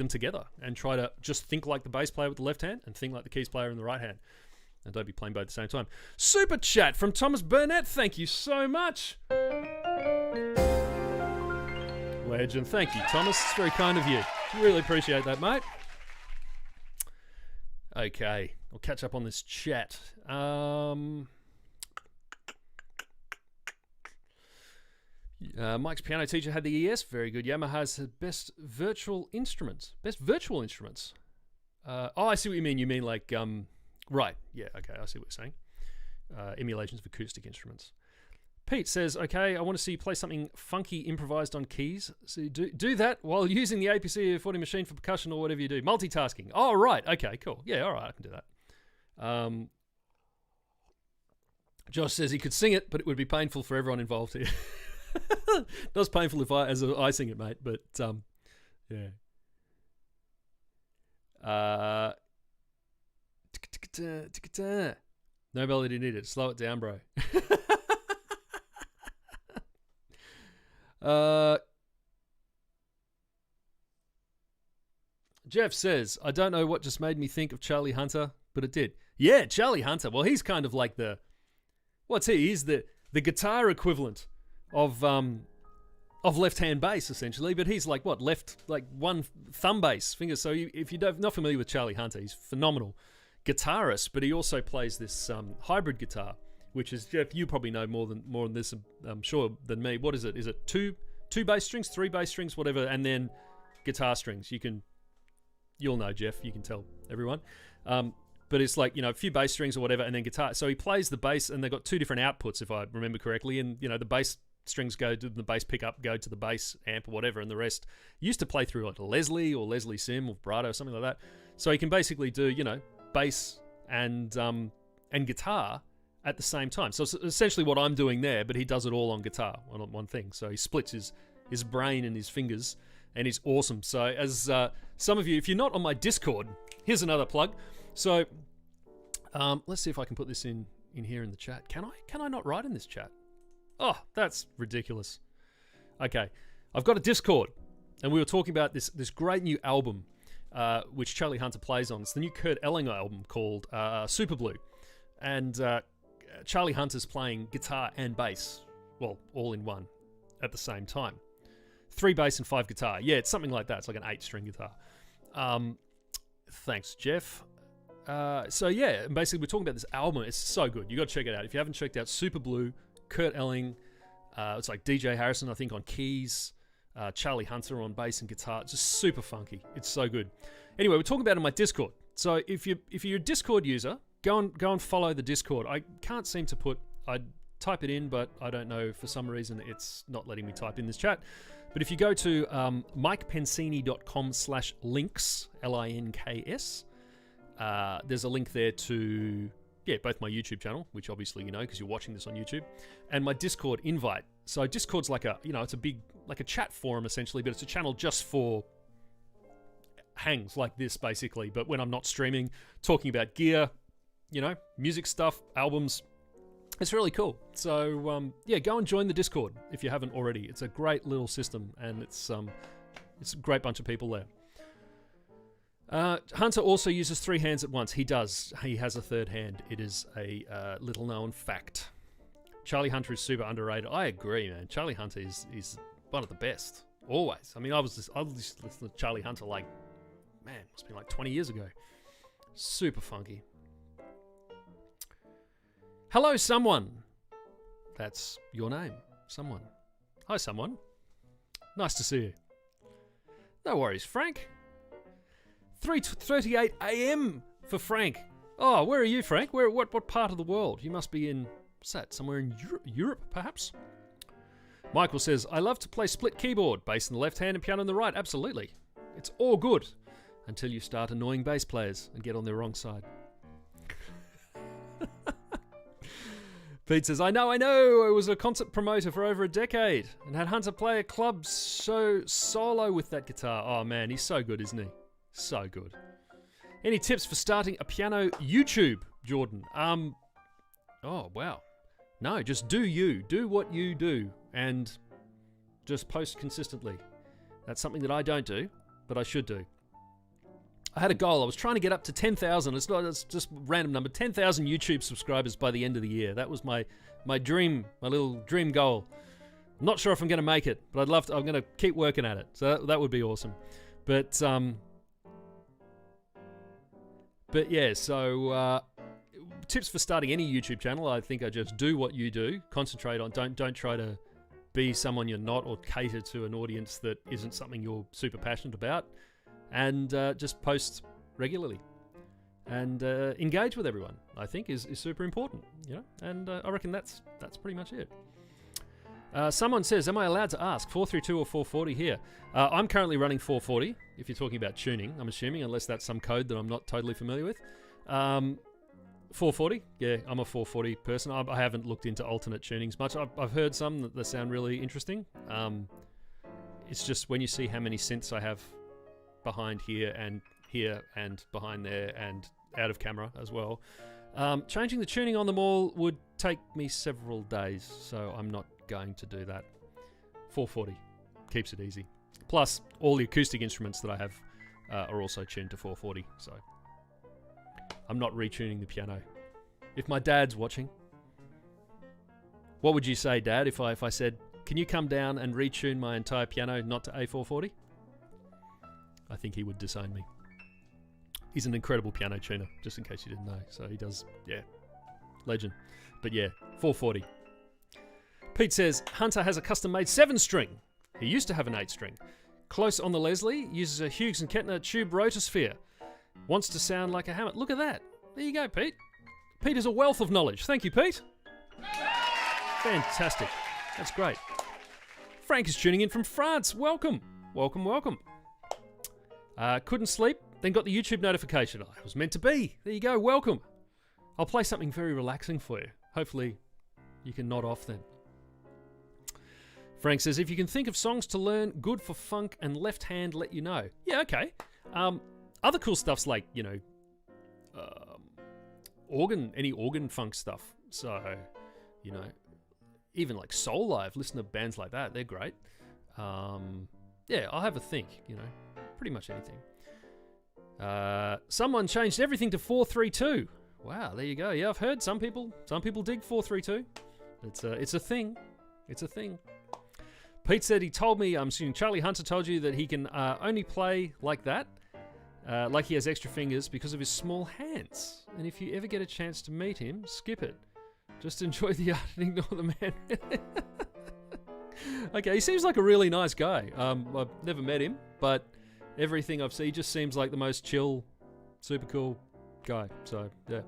together and try to just think like the bass player with the left hand and think like the keys player in the right hand. And don't be playing both at the same time. Super chat from Thomas Burnett. Thank you so much. Legend. Thank you, Thomas. It's very kind of you. Really appreciate that, mate. Okay. I'll catch up on this chat. Mike's piano teacher had the ES. Very good. Yamaha's best virtual instruments. Best virtual instruments. I see what you mean. You mean like... Right. Yeah. Okay. I see what you're saying. Emulations of acoustic instruments. Pete says, "Okay, I want to see you play something funky improvised on keys. So do that while using the APC 40 machine for percussion or whatever you do. Multitasking. Oh, right. Okay. Cool. Yeah. All right. I can do that." Josh says he could sing it, but it would be painful for everyone involved here. Not painful if I sing it, mate. But yeah. No melody needed. Slow it down, bro. Jeff says, I don't know what just made me think of Charlie Hunter, but it did. Yeah, Charlie Hunter. Well, he's kind of like what's he? He's the guitar equivalent of left-hand bass, essentially, but he's like one thumb bass finger. So if you're not familiar with Charlie Hunter, he's phenomenal guitarist, but he also plays this hybrid guitar, which is, Jeff, you probably know more than this, I'm sure, than me. What is it? Is it two bass strings, three bass strings, whatever, and then guitar strings? You'll know, Jeff. You can tell everyone. But it's like, a few bass strings or whatever, and then guitar. So he plays the bass, and they've got two different outputs, if I remember correctly. And, the bass strings go to the bass pickup, go to the bass amp or whatever, and the rest used to play through like Leslie or Leslie Sim or vibrato or something like that. So he can basically do, bass and guitar at the same time. So it's essentially what I'm doing there, but he does it all on guitar, on one thing. So he splits his brain and his fingers, and he's awesome. So as some of you, if you're not on my Discord, here's another plug. So let's see if I can put this in here in the chat. Can I not write in this chat? Oh, that's ridiculous. Okay, I've got a Discord, and we were talking about this great new album which Charlie Hunter plays on. It's the new Kurt Ellinger album called Super Blue. And Charlie Hunter's playing guitar and bass, well, all in one at the same time. 3 bass and 5 guitar. Yeah, it's something like that. It's like an 8-string guitar. Thanks, Jeff. So yeah, basically we're talking about this album. It's so good. You got to check it out. If you haven't checked out Super Blue, Kurt Elling, it's like DJ Harrison, I think, on keys, Charlie Hunter on bass and guitar. It's just super funky. It's so good. Anyway, we're talking about it on my Discord. So if you're a Discord user, go and follow the Discord. I can't seem to I type it in, but I don't know, for some reason it's not letting me type in this chat. But if you go to mikepensini.com/links, LINKS, there's a link there to both my YouTube channel, which obviously you know because you're watching this on YouTube, and my Discord invite. So Discord's like it's a big, like a chat forum essentially, but it's a channel just for hangs like this basically. But when I'm not streaming, talking about gear, music stuff, albums. It's really cool. So, yeah, go and join the Discord if you haven't already. It's a great little system, and it's a great bunch of people there. Hunter also uses 3 hands at once. He does. He has a third hand. It is a little-known fact. Charlie Hunter is super underrated. I agree, man. Charlie Hunter is one of the best. Always. I mean, I was listening to Charlie Hunter must have been like 20 years ago. Super funky. Hello, someone. That's your name. Someone. Hi, someone. Nice to see you. No worries, Frank. 3:38 a.m. for Frank. Oh, where are you, Frank? What part of the world? You must be in, what's that, somewhere in Europe, perhaps? Michael says, I love to play split keyboard, bass in the left hand and piano in the right. Absolutely. It's all good until you start annoying bass players and get on their wrong side. Pete says, I know. I was a concert promoter for over a decade and had Hunter play a club show solo with that guitar. Oh, man, he's so good, isn't he? So good. Any tips for starting a piano YouTube, Jordan? Oh, wow. No, just do you. Do what you do and just post consistently. That's something that I don't do, but I should do. I had a goal. I was trying to get up to 10,000. It's just a random number. 10,000 YouTube subscribers by the end of the year. That was my dream, my little dream goal. I'm not sure if I'm going to make it, but I'm going to keep working at it. So that would be awesome. But yeah, so tips for starting any YouTube channel, I think, are just do what you do. Concentrate on, don't try to be someone you're not or cater to an audience that isn't something you're super passionate about. And just post regularly and engage with everyone, I think, is super important, and I reckon that's pretty much it. Someone says, am I allowed to ask 432 or 440 here? I'm currently running 440, if you're talking about tuning, I'm assuming, unless that's some code that I'm not totally familiar with. 440, yeah, I'm a 440 person. I haven't looked into alternate tunings much. I've heard some that sound really interesting. It's just when you see how many synths I have behind here and behind there and out of camera as well. Changing the tuning on them all would take me several days, so I'm not going to do that. 440 keeps it easy. Plus, all the acoustic instruments that I have are also tuned to 440, so I'm not retuning the piano. If my dad's watching, what would you say, Dad, if I said, can you come down and retune my entire piano not to A440? I think he would disown me. He's an incredible piano tuner, just in case you didn't know. So he does, yeah, legend. But yeah, 440. Pete says, Hunter has a custom-made 7-string. He used to have an 8-string. Close on the Leslie, uses a Hughes and Kettner tube rotosphere. Wants to sound like a Hammond. Look at that. There you go, Pete. Pete is a wealth of knowledge. Thank you, Pete. Fantastic. That's great. Frank is tuning in from France. Welcome. Welcome. Couldn't sleep, then got the YouTube notification. I was meant to be. There you go, welcome. I'll play something very relaxing for you. Hopefully you can nod off then. Frank says, if you can think of songs to learn, good for funk and left hand, let you know. Yeah, okay. Other cool stuff's like, any organ funk stuff. So, even like Soul Live, listen to bands like that. They're great. Yeah, I'll have a think, pretty much anything. Someone changed everything to 432. Wow, there you go. Yeah, I've heard some people dig 432. It's a thing. It's a thing. Pete said he told me, I'm assuming Charlie Hunter told you that he can only play like that, like he has extra fingers because of his small hands. And if you ever get a chance to meet him, skip it. Just enjoy the art and ignore the man. Okay, he seems like a really nice guy. I've never met him, but everything I've seen, he just seems like the most chill, super cool guy. So, yeah.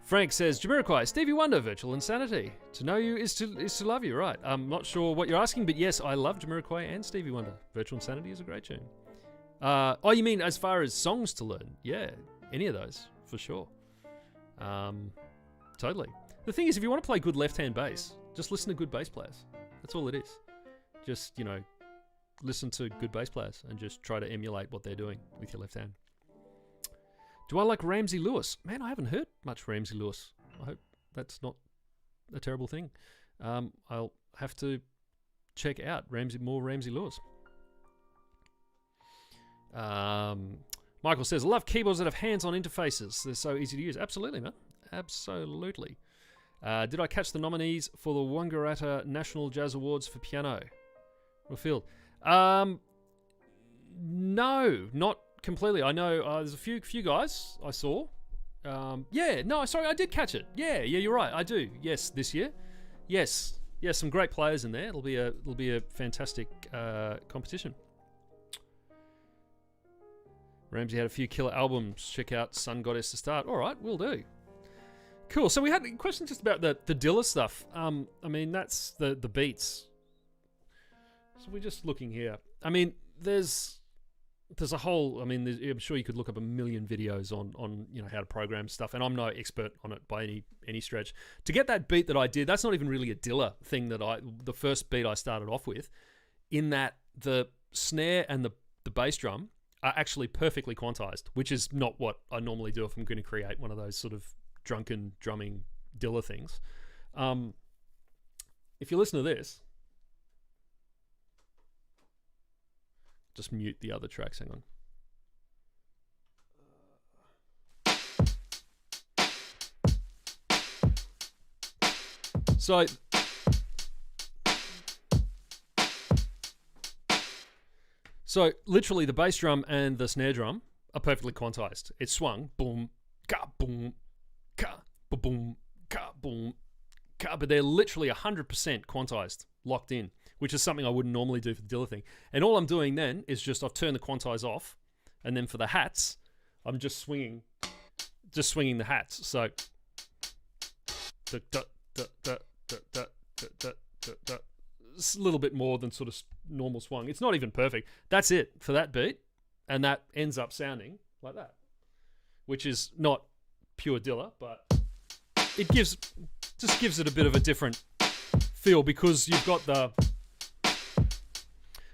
Frank says, Jamiroquai, Stevie Wonder, Virtual Insanity. To know you is to love you, right? I'm not sure what you're asking, but yes, I love Jamiroquai and Stevie Wonder. Virtual Insanity is a great tune. Oh, you mean as far as songs to learn? Yeah, any of those, for sure. Totally. The thing is, if you want to play good left-hand bass, just listen to good bass players. That's all it is. Just, listen to good bass players and just try to emulate what they're doing with your left hand. Do I like Ramsey Lewis? Man, I haven't heard much Ramsey Lewis. I hope that's not a terrible thing. I'll have to check out more Ramsey Lewis. Michael says, I love keyboards that have hands-on interfaces. They're so easy to use. Absolutely, man. Absolutely. Did I catch the nominees for the Wangaratta National Jazz Awards for piano? Field? No, not completely. I know there's a few guys I saw. Sorry, I did catch it. Yeah, you're right. I do. Yes, this year. Yes, some great players in there. It'll be a fantastic competition. Ramsey had a few killer albums. Check out Sun Goddess to start. All right, will do. Cool. So we had a question just about the Dilla stuff. I mean, that's the beats. So we're just looking here. I mean, there's a whole. I mean, I'm sure you could look up a million videos on how to program stuff, and I'm no expert on it by any stretch. To get that beat that I did, that's not even really a Dilla thing. The first beat I started off with, in that the snare and the bass drum are actually perfectly quantized, which is not what I normally do if I'm going to create one of those sort of drunken drumming Dilla things. If you listen to this, just mute the other tracks. Hang on. So literally the bass drum and the snare drum are perfectly quantized. It's swung, boom, ka, boom, ka, boom, ka, boom, ka, but they're literally 100% quantized, locked in, which is something I wouldn't normally do for the Dilla thing. And all I'm doing then is just I've turned the quantize off, and then for the hats, I'm just swinging the hats. So it's a little bit more than sort of normal swung. It's not even perfect. That's it for that beat, and that ends up sounding like that, which is not pure Dilla, but it gives it a bit of a different feel because you've got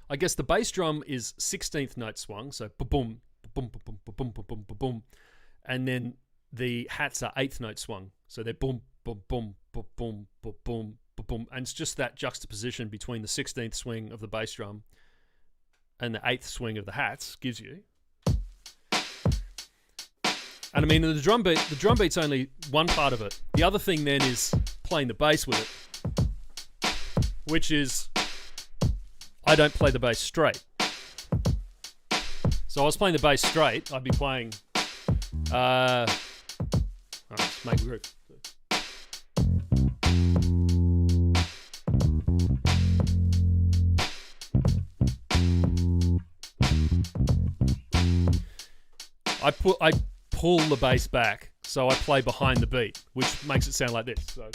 I guess the bass drum is 16th note swung, so ba-boom, ba-boom, ba-boom, ba-boom, ba-boom, ba-boom, and then the hats are 8th note swung, so they're boom, boom, boom, ba-boom, ba-boom, ba-boom, and it's just that juxtaposition between the 16th swing of the bass drum and the 8th swing of the hats gives you. And I mean, the drum beat's only one part of it. The other thing then is playing the bass with it, which is I don't play the bass straight. So I was playing the bass straight, I'd be playing let's make a groove. I pull the bass back, so I play behind the beat, which makes it sound like this. So.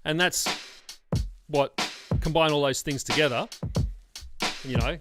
And that's what, combine all those things together, you know.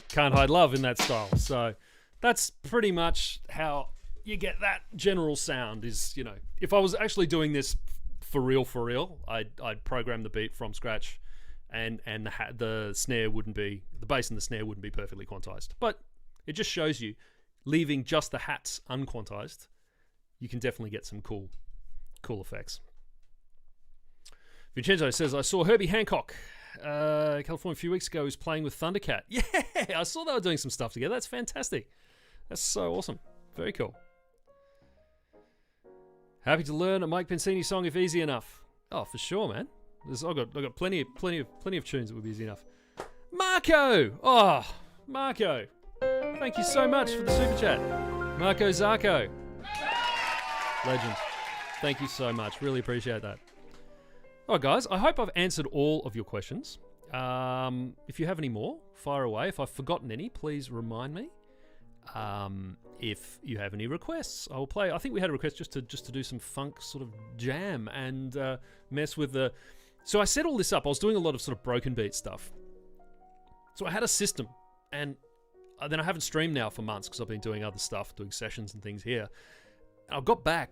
Can't Hide Love in that style. So that's pretty much how you get that general sound is, you know, if I was actually doing this for real, I'd program the beat from scratch and the snare wouldn't be, the bass and the snare wouldn't be perfectly quantized. But it just shows you, leaving just the hats unquantized, you can definitely get some cool effects. Vincenzo says, I saw Herbie Hancock California a few weeks ago. He was playing with Thundercat. Yeah, I saw they were doing some stuff together. That's fantastic. That's so awesome. Very cool. Happy to learn a Mike Pensini song if easy enough. Oh, for sure, man. I've got plenty of tunes that would be easy enough. Marco! Oh, Marco. Thank you so much for the super chat. Marco Zarco. Legend. Thank you so much. Really appreciate that. All right, guys. I hope I've answered all of your questions. If you have any more, fire away. If I've forgotten any, please remind me. If you have any requests, I'll play. I think we had a request just to do some funk sort of jam and mess with the... So I set all this up. I was doing a lot of sort of broken beat stuff. So I had a system, and then I haven't streamed now for months because I've been doing other stuff, doing sessions and things here. And I got back.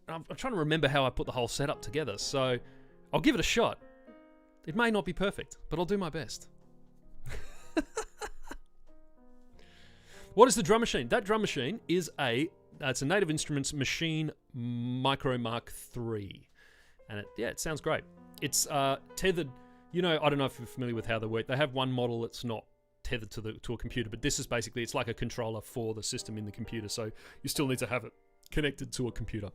I'm trying to remember how I put the whole setup together. So I'll give it a shot. It may not be perfect, but I'll do my best. What is the drum machine? That drum machine is it's a Native Instruments Machine Micro Mark III. And it sounds great. It's tethered, I don't know if you're familiar with how they work. They have one model that's not tethered to a computer, but this is basically, it's like a controller for the system in the computer, so you still need to have it connected to a computer.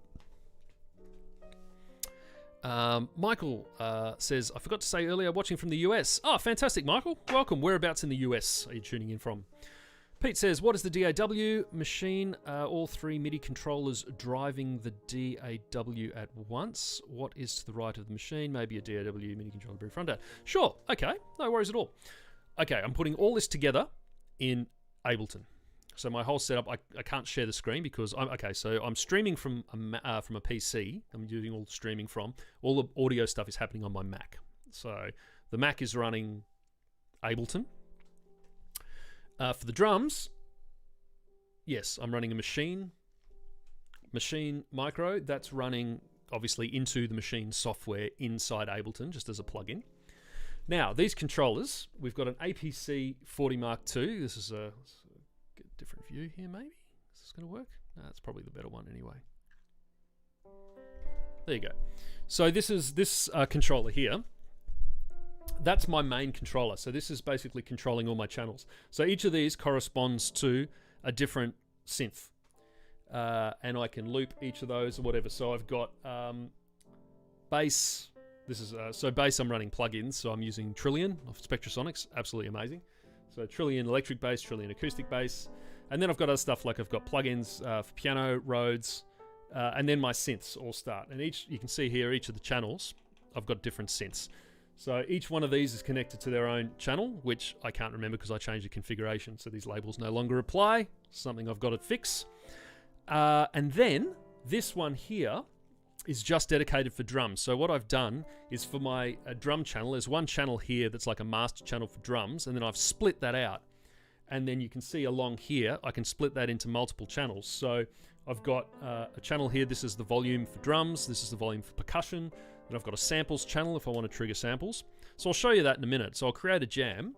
Michael says, I forgot to say earlier, watching from the US. Oh, fantastic, Michael. Welcome. Whereabouts in the US are you tuning in from? Pete says, what is the DAW machine? All three MIDI controllers driving the DAW at once. What is to the right of the machine? Maybe a DAW MIDI controller very front end. Sure, okay, no worries at all. Okay, I'm putting all this together in Ableton. So my whole setup, I can't share the screen because I'm streaming from a PC. I'm doing all the streaming from. All the audio stuff is happening on my Mac. So the Mac is running Ableton. For the drums, yes, I'm running a Machine Micro. That's running, obviously, into the Machine software inside Ableton, just as a plugin. Now, these controllers, we've got an APC 40 Mark II. This is a different view here, maybe? Is this going to work? No, that's probably the better one anyway. There you go. So this is this controller here. That's my main controller. So this is basically controlling all my channels. So each of these corresponds to a different synth. And I can loop each of those or whatever. So I've got bass. This is so bass I'm running plugins. So I'm using Trillion of Spectrasonics. Absolutely amazing. So Trillion electric bass, Trillion acoustic bass. And then I've got other stuff like I've got plugins for piano, Rhodes, and then my synths all start. And you can see here, each of the channels, I've got different synths. So each one of these is connected to their own channel, which I can't remember because I changed the configuration. So these labels no longer apply, something I've got to fix. And then this one here is just dedicated for drums. So what I've done is for my drum channel, there's one channel here that's like a master channel for drums, and then I've split that out. And then you can see along here, I can split that into multiple channels. So I've got a channel here, this is the volume for drums, this is the volume for percussion, and I've got a samples channel if I want to trigger samples. So I'll show you that in a minute. So I'll create a jam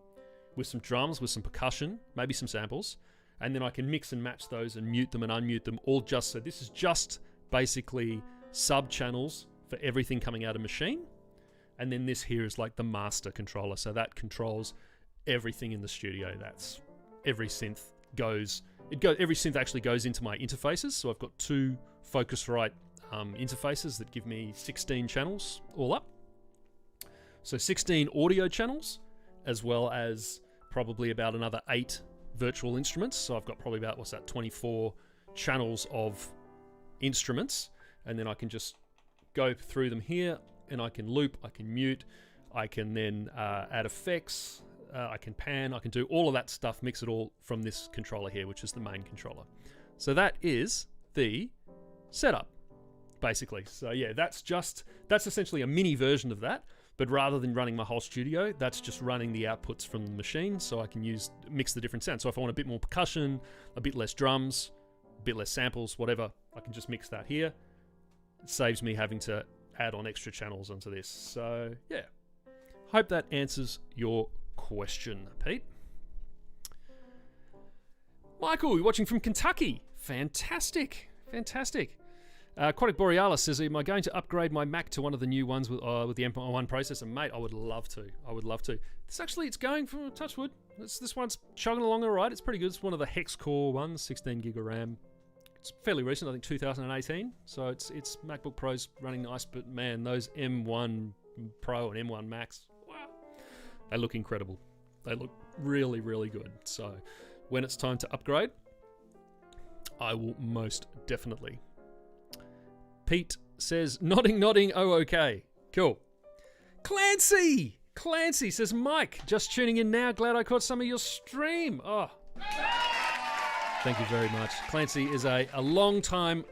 with some drums, with some percussion, maybe some samples, and then I can mix and match those and mute them and unmute them all so this is just basically sub-channels for everything coming out of Machine. And then this here is like the master controller. So that controls everything in the studio. That's every synth every synth actually goes into my interfaces. So I've got two Focusrite interfaces that give me 16 channels all up. So 16 audio channels, as well as probably about another 8 virtual instruments. So I've got probably about, 24 channels of instruments. And then I can just go through them here, and I can loop, I can mute, I can then add effects, I can pan, I can do all of that stuff, mix it all from this controller here, which is the main controller. So that is the setup, basically. So yeah, that's essentially a mini version of that, but rather than running my whole studio, that's just running the outputs from the machine, so I can mix the different sounds. So if I want a bit more percussion, a bit less drums, a bit less samples, whatever, I can just mix that here. It saves me having to add on extra channels onto this. So yeah, hope that answers your question, Pete. Michael, you're watching from Kentucky. Fantastic. Aquatic Borealis says, am I going to upgrade my Mac to one of the new ones with the M1 processor? Mate, I would love to. It's going from Touchwood. This one's chugging along all right. It's pretty good. It's one of the hex core ones, 16 gig of RAM. It's fairly recent, I think 2018. So it's MacBook Pros running nice, but man, those M1 Pro and M1 Max, wow, they look incredible. They look really, really good. So when it's time to upgrade, I will most definitely. Pete says, nodding, oh, okay. Cool. Clancy says, Mike, just tuning in now. Glad I caught some of your stream. Oh, thank you very much. Clancy is a long-time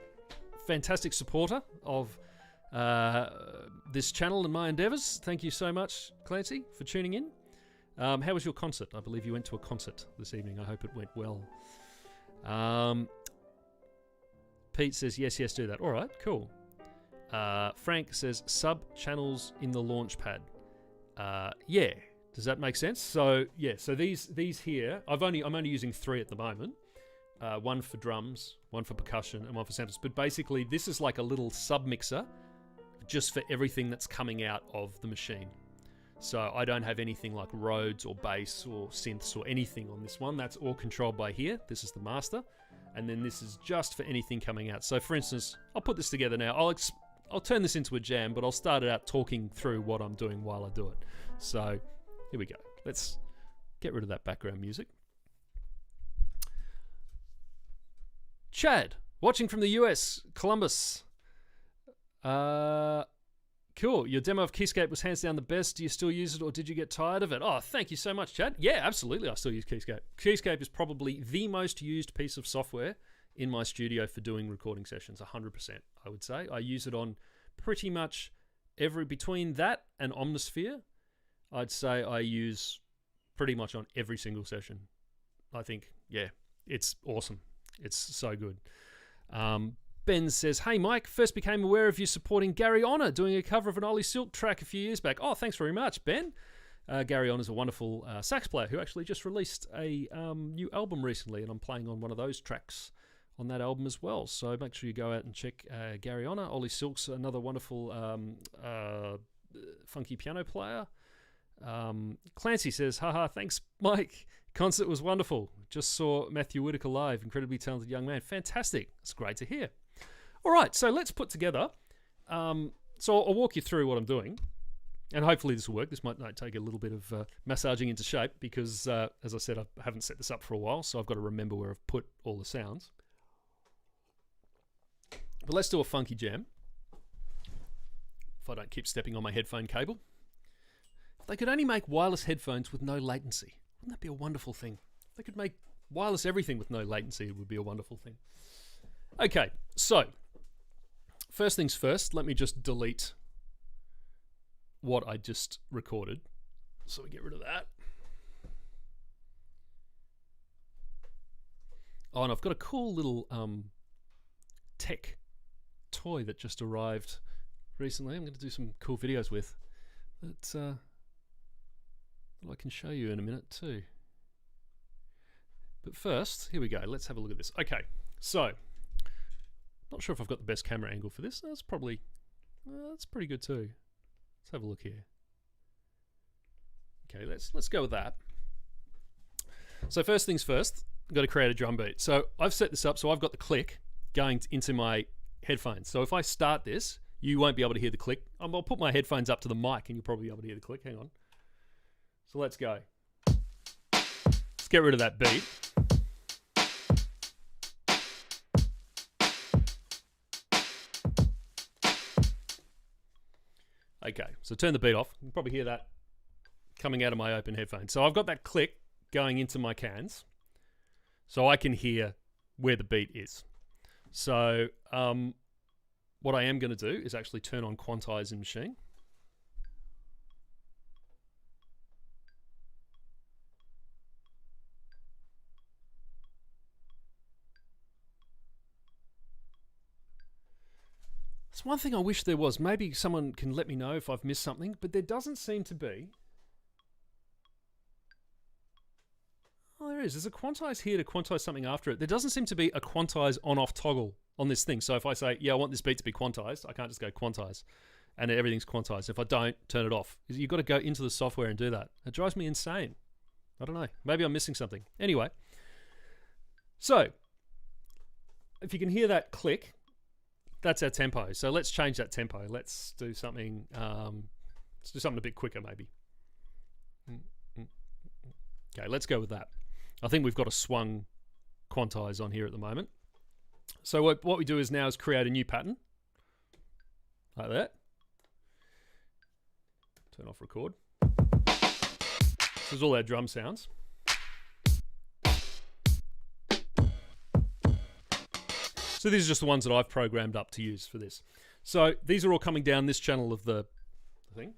fantastic supporter of this channel and my endeavours. Thank you so much, Clancy, for tuning in. How was your concert? I believe you went to a concert this evening. I hope it went well. Pete says, yes, do that. All right, cool. Frank says, sub-channels in the launchpad. Yeah, does that make sense? So, yeah, so these here, I'm only using 3 at the moment. One for drums, one for percussion, and one for samples. But basically, this is like a little sub-mixer just for everything that's coming out of the machine. So I don't have anything like Rhodes or bass or synths or anything on this one. That's all controlled by here. This is the master. And then this is just for anything coming out. So for instance, I'll put this together now. I'll turn this into a jam, but I'll start it out talking through what I'm doing while I do it. So here we go. Let's get rid of that background music. Chad, watching from the US, Columbus. Cool. Your demo of Keyscape was hands down the best. Do you still use it or did you get tired of it? Oh, thank you so much, Chad. Yeah, absolutely. I still use Keyscape. Keyscape is probably the most used piece of software in my studio for doing recording sessions, 100%, I would say. I use it on pretty much between that and Omnisphere, I'd say I use pretty much on every single session. I think, yeah, it's awesome. It's so good. Ben says, hey Mike, first became aware of you supporting Gary Honor doing a cover of an Ollie Silk track a few years back. Oh, thanks very much, Ben. Gary Honor's a wonderful sax player who actually just released a new album recently, and I'm playing on one of those tracks on that album as well. So make sure you go out and check Gary Honor. Ollie Silk's another wonderful funky piano player. Clancy says, haha, thanks Mike. Concert was wonderful. Just saw Matthew Whitaker live. Incredibly talented young man. Fantastic. It's great to hear. All right, so let's put together. So I'll walk you through what I'm doing, and hopefully this will work. This might take a little bit of massaging into shape because, as I said, I haven't set this up for a while, so I've got to remember where I've put all the sounds. But let's do a funky jam. If I don't keep stepping on my headphone cable. If they could only make wireless headphones with no latency, wouldn't that be a wonderful thing? If they could make wireless everything with no latency, it would be a wonderful thing. Okay, so first things first, let me just delete what I just recorded. So we get rid of that. Oh, and I've got a cool little tech toy that just arrived recently. I'm going to do some cool videos with that I can show you in a minute too. But first, here we go. Let's have a look at this. Okay, so not sure if I've got the best camera angle for this. That's probably that's pretty good too. Let's have a look here. Okay, let's go with that. So first things first, I've got to create a drum beat. So I've set this up so I've got the click going into my headphones. So if I start this, you won't be able to hear the click. I'll put my headphones up to the mic and you'll probably be able to hear the click. Hang on. So let's go. Let's get rid of that beat. Okay, so turn the beat off. You can probably hear that coming out of my open headphones. So I've got that click going into my cans, so I can hear where the beat is. So what I am going to do is actually turn on Quantize in Machine. It's one thing I wish there was. Maybe someone can let me know if I've missed something, but there doesn't seem to be. Oh, there is. There's a quantize here to quantize something after it. There doesn't seem to be a quantize on-off toggle on this thing. So if I say, yeah, I want this beat to be quantized, I can't just go quantize and everything's quantized. If I don't, turn it off. You've got to go into the software and do that. It drives me insane. I don't know. Maybe I'm missing something. Anyway, so if you can hear that click, that's our tempo. So let's change that tempo. Let's do something. Let's do something a bit quicker, maybe. Okay, let's go with that. I think we've got a swung quantize on here at the moment. So what we do is now is create a new pattern. Like that. Turn off record. This is all our drum sounds. So these are just the ones that I've programmed up to use for this. So these are all coming down this channel of the thing.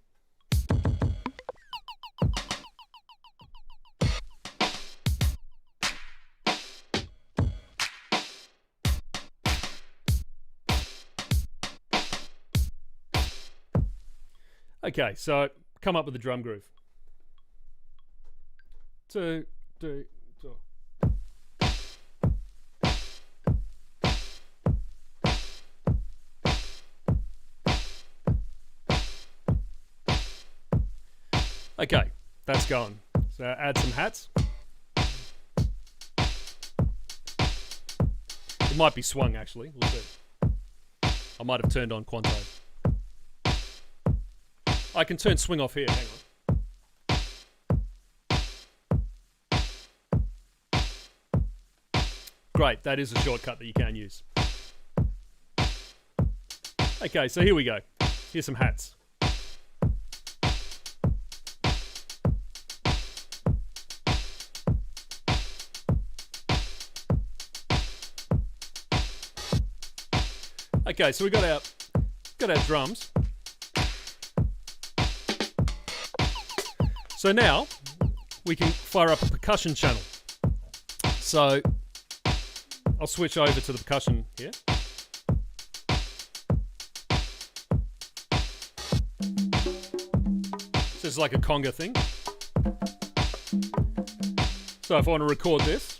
Okay, so come up with a drum groove. 2, 3, 4. Okay, that's going. So add some hats. It might be swung actually, we'll see. I might have turned on quantize. I can turn swing off here, hang on. Great, that is a shortcut that you can use. Okay, so here we go. Here's some hats. Okay, so we got our drums. So now we can fire up a percussion channel. So I'll switch over to the percussion here. So it's like a conga thing. So if I want to record this,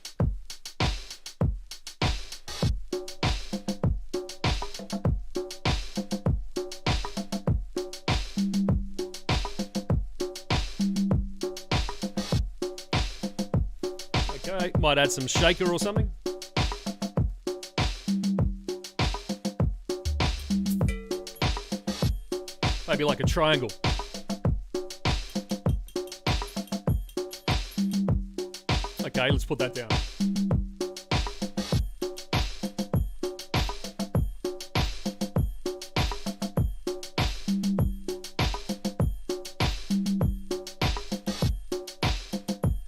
okay, might add some shaker or something. Maybe like a triangle. Okay, let's put that down.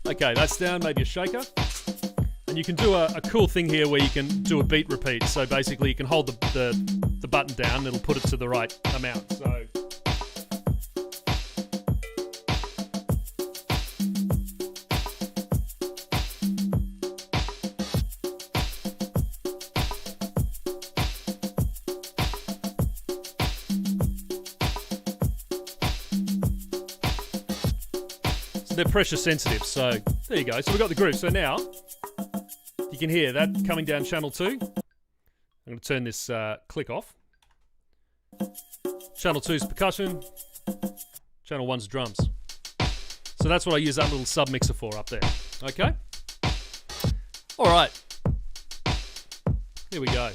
Okay, that's down, maybe a shaker. And you can do a cool thing here where you can do a beat repeat. So basically you can hold the button down and it'll put it to the right amount. So they're pressure sensitive, so there you go. So we've got the groove. So now you can hear that coming down channel 2. I'm going to turn this click off. Channel 2's percussion. Channel 1's drums. So that's what I use that little sub mixer for up there. Okay? All right. Here we go.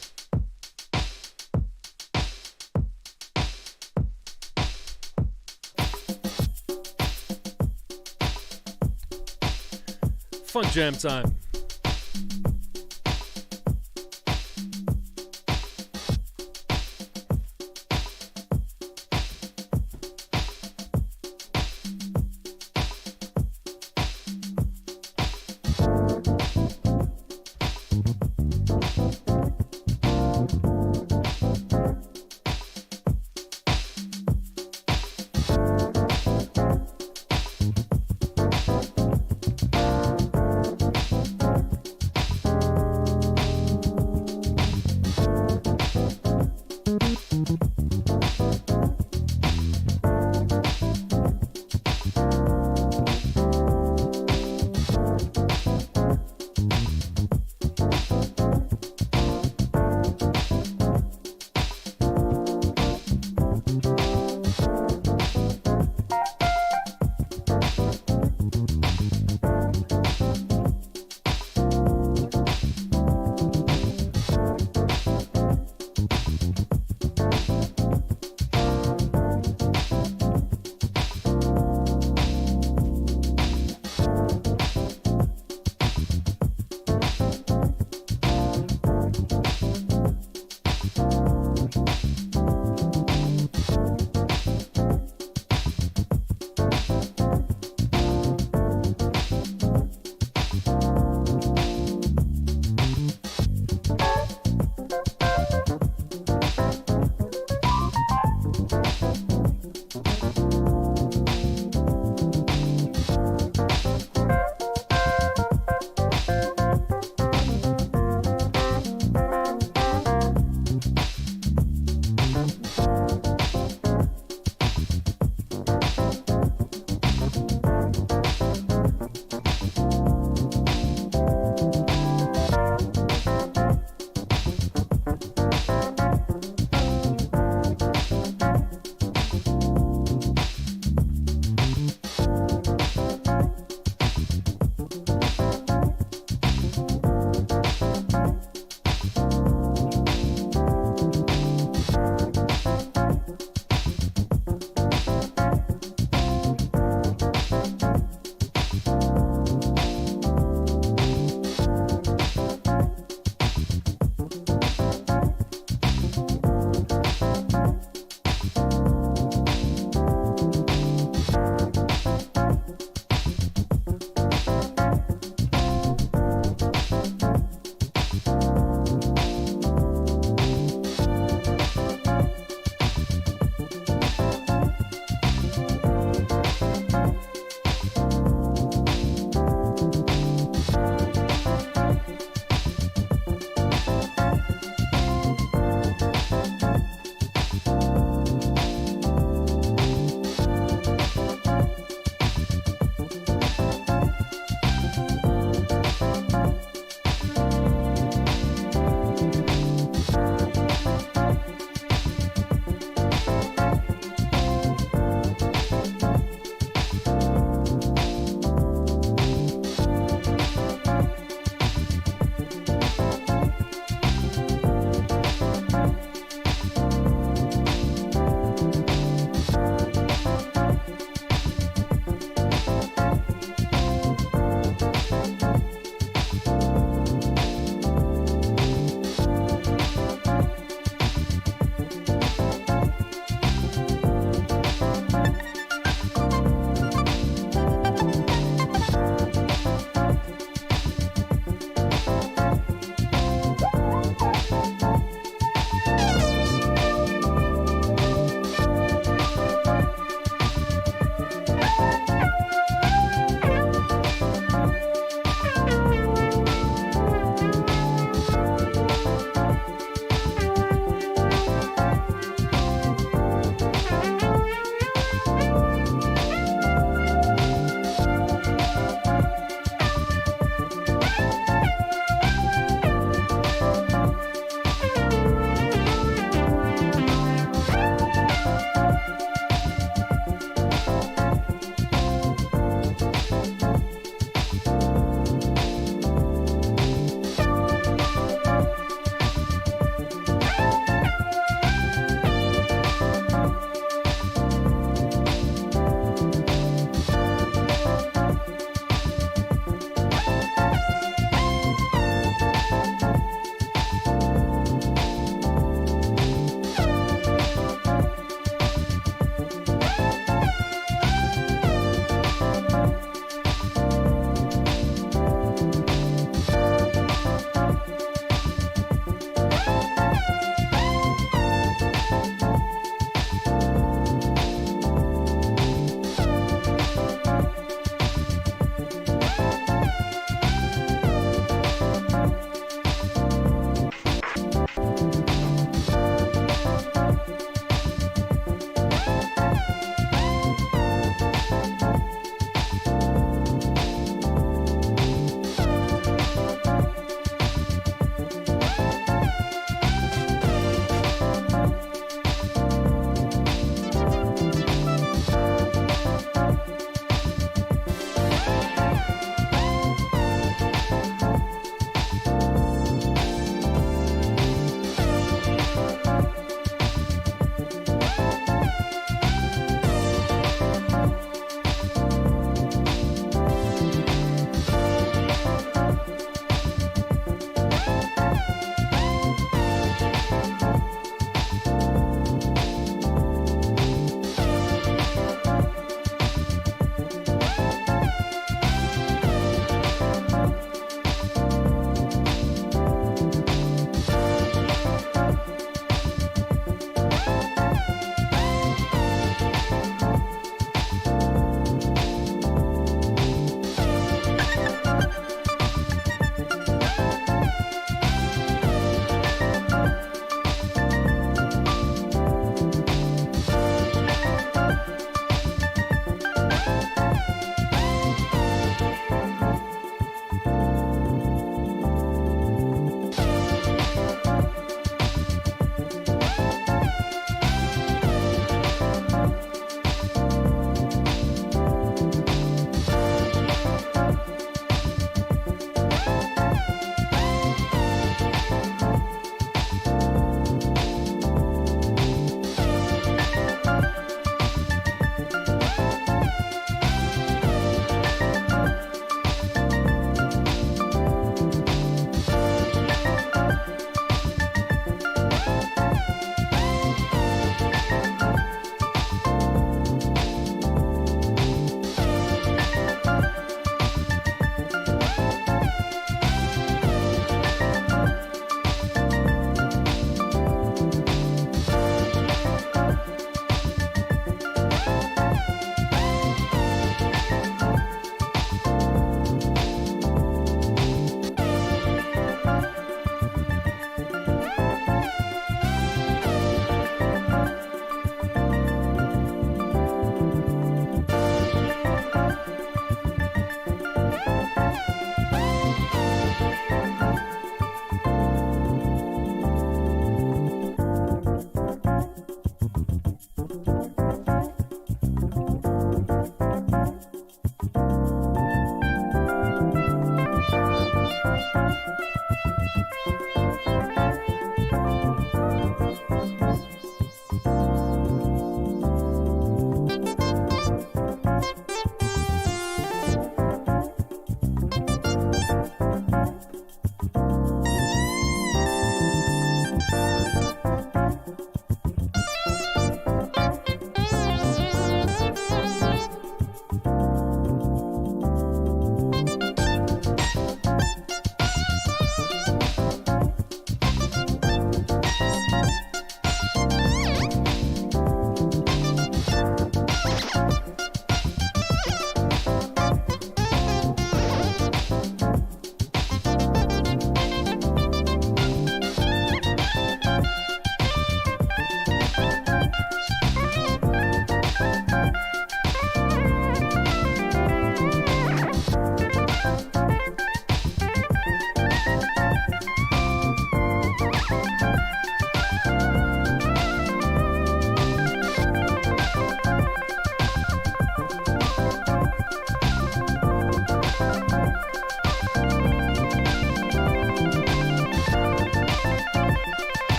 Funk jam time.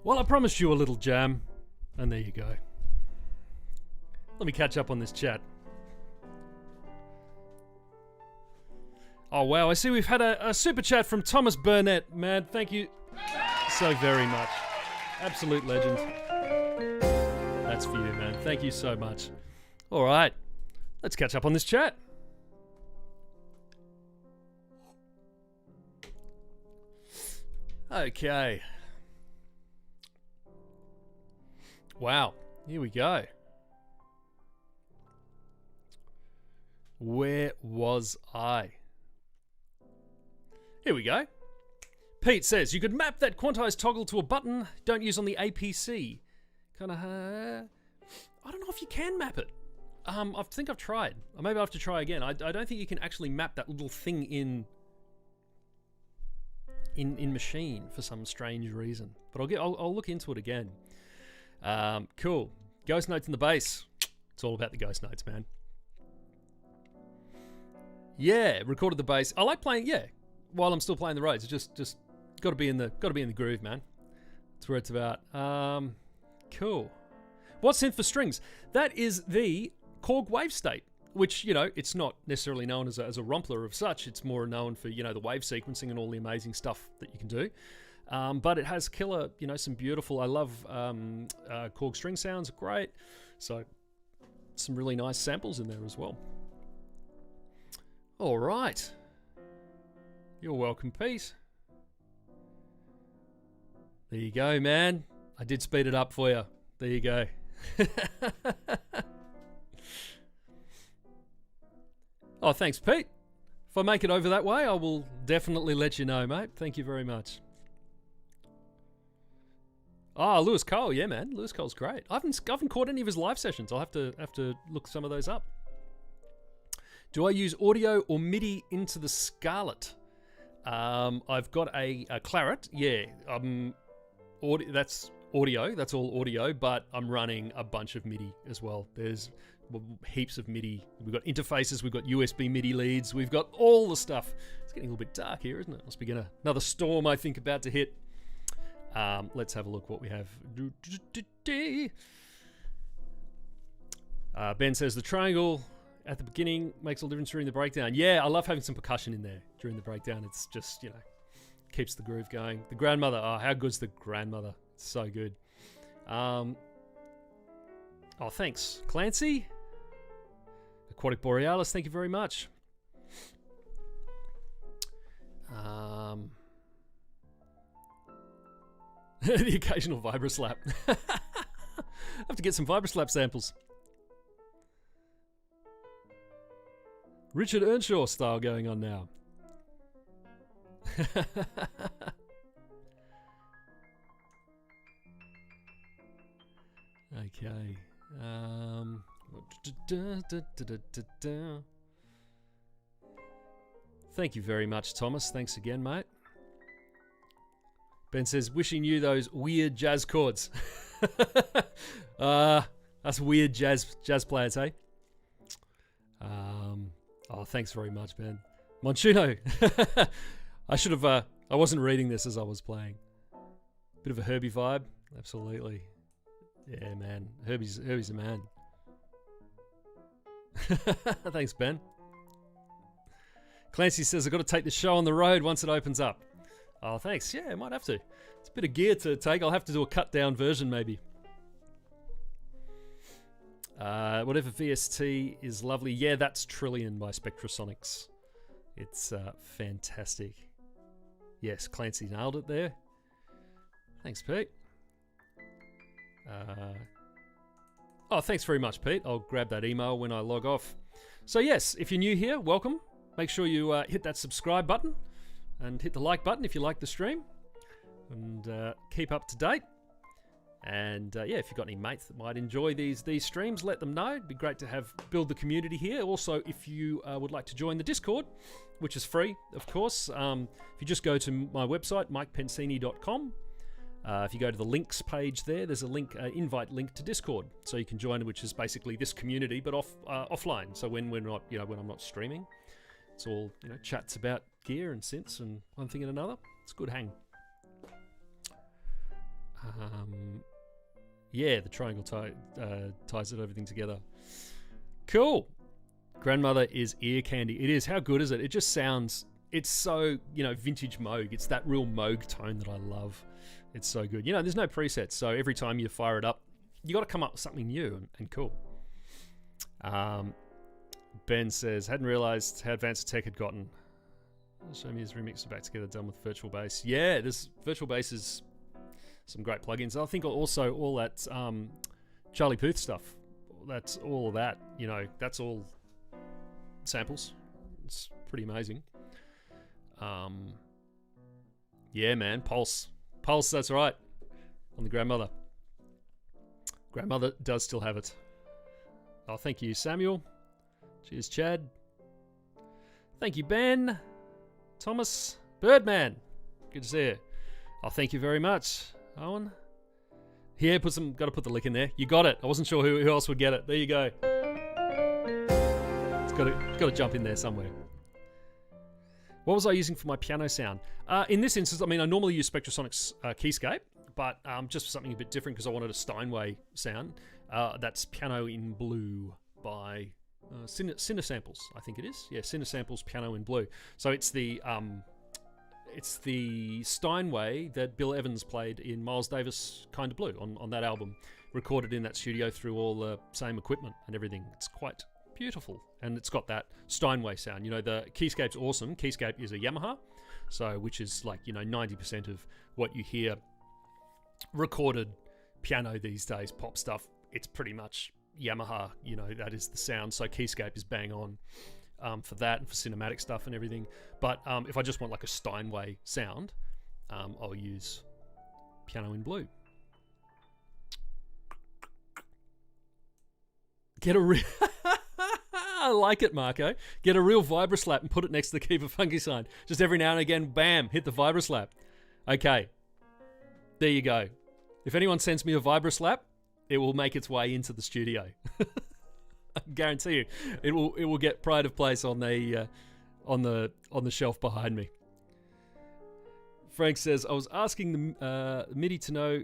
Well, I promised you a little jam, and there you go. Let me catch up on this chat. Oh, wow, I see we've had a super chat from Thomas Burnett. Man, thank you so very much. Absolute legend. That's for you, man. Thank you so much. All right, let's catch up on this chat. Okay. Wow, here we go. Where was I? Here we go. Pete says, you could map that quantized toggle to a button, don't use on the APC. Kind of, I don't know if you can map it. I think I've tried. Or maybe I have to try again. I don't think you can actually map that little thing in machine for some strange reason. But I'll look into it again. Cool. Ghost notes in the bass. It's all about the ghost notes, man. Yeah, recorded the bass. I like playing, yeah, while I'm still playing the Rhodes. It's just got to be in the groove, man. That's where it's about. Cool. What's synth for strings? That is the Korg wave state, which, you know, it's not necessarily known as a rompler of such. It's more known for, you know, the wave sequencing and all the amazing stuff that you can do. But it has killer, you know, some beautiful, I love Korg string sounds, great. So some really nice samples in there as well. All right. You're welcome, Pete. There you go, man. I did speed it up for you. There you go. Oh, thanks, Pete. If I make it over that way, I will definitely let you know, mate. Thank you very much. Oh, Lewis Cole, yeah, man. Lewis Cole's great. I haven't caught any of his live sessions. I'll have to look some of those up. Do I use audio or MIDI into the Scarlett? I've got a Claret. Yeah, that's audio. That's all audio, but I'm running a bunch of MIDI as well. There's heaps of MIDI. We've got interfaces. We've got USB MIDI leads. We've got all the stuff. It's getting a little bit dark here, isn't it? Must be another storm, I think, about to hit. Let's have a look what we have. Ben says the triangle at the beginning makes all the difference during the breakdown. Yeah, I love having some percussion in there during the breakdown. It's just, keeps the groove going. The grandmother. Oh, how good's the grandmother? It's so good. Oh, thanks. Clancy. Aquatic Borealis, thank you very much. The occasional vibroslap. I have to get some vibroslap samples. Richard Earnshaw style going on now. Okay. Thank you very much, Thomas. Thanks again, mate. Ben says, wishing you those weird jazz chords. Us weird jazz players, hey? Oh, thanks very much, Ben. Monchino. I wasn't reading this as I was playing. Bit of a Herbie vibe. Absolutely. Yeah, man. Herbie's a man. Thanks, Ben. Clancy says, I've got to take the show on the road once it opens up. Oh, thanks. Yeah, I might have to. It's a bit of gear to take. I'll have to do a cut-down version, maybe. Whatever VST is lovely. Yeah, that's Trillion by Spectrasonics. It's fantastic. Yes, Clancy nailed it there. Thanks, Pete. Oh, thanks very much, Pete. I'll grab that email when I log off. So yes, if you're new here, welcome. Make sure you hit that subscribe button and hit the like button if you like the stream, and keep up to date. And yeah, if you've got any mates that might enjoy these streams, let them know. It'd be great to build the community here. Also, if you would like to join the Discord, which is free, of course, if you just go to my website, mikepensini.com, if you go to the links page there's a link, invite link to Discord, so you can join, which is basically this community, but offline. So when we're not, when I'm not streaming, it's all chats about gear and synths and one thing and another. It's a good hang. Yeah, the triangle ties everything together. Cool. Grandmother is ear candy. It is. How good is it? It just sounds. It's so vintage Moog. It's that real Moog tone that I love. It's so good. There's no presets, so every time you fire it up, you got to come up with something new and cool. Ben says, hadn't realized how advanced tech had gotten. Show me his remixer back together done with virtual bass. Yeah, this virtual bass is some great plugins. I think also all that Charlie Puth stuff. That's all of that. That's all samples. It's pretty amazing. Yeah, man. Pulse, that's right. On the grandmother. Grandmother does still have it. Oh, thank you, Samuel. Cheers, Chad. Thank you, Ben. Thomas. Birdman. Good to see you. Oh, thank you very much, Owen. Yeah, got to put the lick in there. You got it. I wasn't sure who else would get it. There you go. It's got to jump in there somewhere. What was I using for my piano sound? In this instance, I normally use Spectrasonic's Keyscape, but just for something a bit different because I wanted a Steinway sound. That's Piano in Blue by Cinesamples, I think it is. Yeah, Cinesamples Piano in Blue. So it's the Steinway that Bill Evans played in Miles Davis Kind of Blue on that album, recorded in that studio through all the same equipment and everything. It's quite beautiful, and it's got that Steinway sound. The Keyscape's awesome. Keyscape is a Yamaha, so which is 90% of what you hear recorded piano these days, pop stuff. It's pretty much Yamaha, that is the sound. So Keyscape is bang on for that and for cinematic stuff and everything. But if I just want a Steinway sound, I'll use Piano in Blue. Get a real... I like it, Marco. Get a real vibra-slap and put it next to the Keep It Funky sign. Just every now and again, bam, hit the vibra-slap. Okay. There you go. If anyone sends me a vibra-slap, it will make its way into the studio. I guarantee you, it will get pride of place on the shelf behind me. Frank says, I was asking the MIDI to know...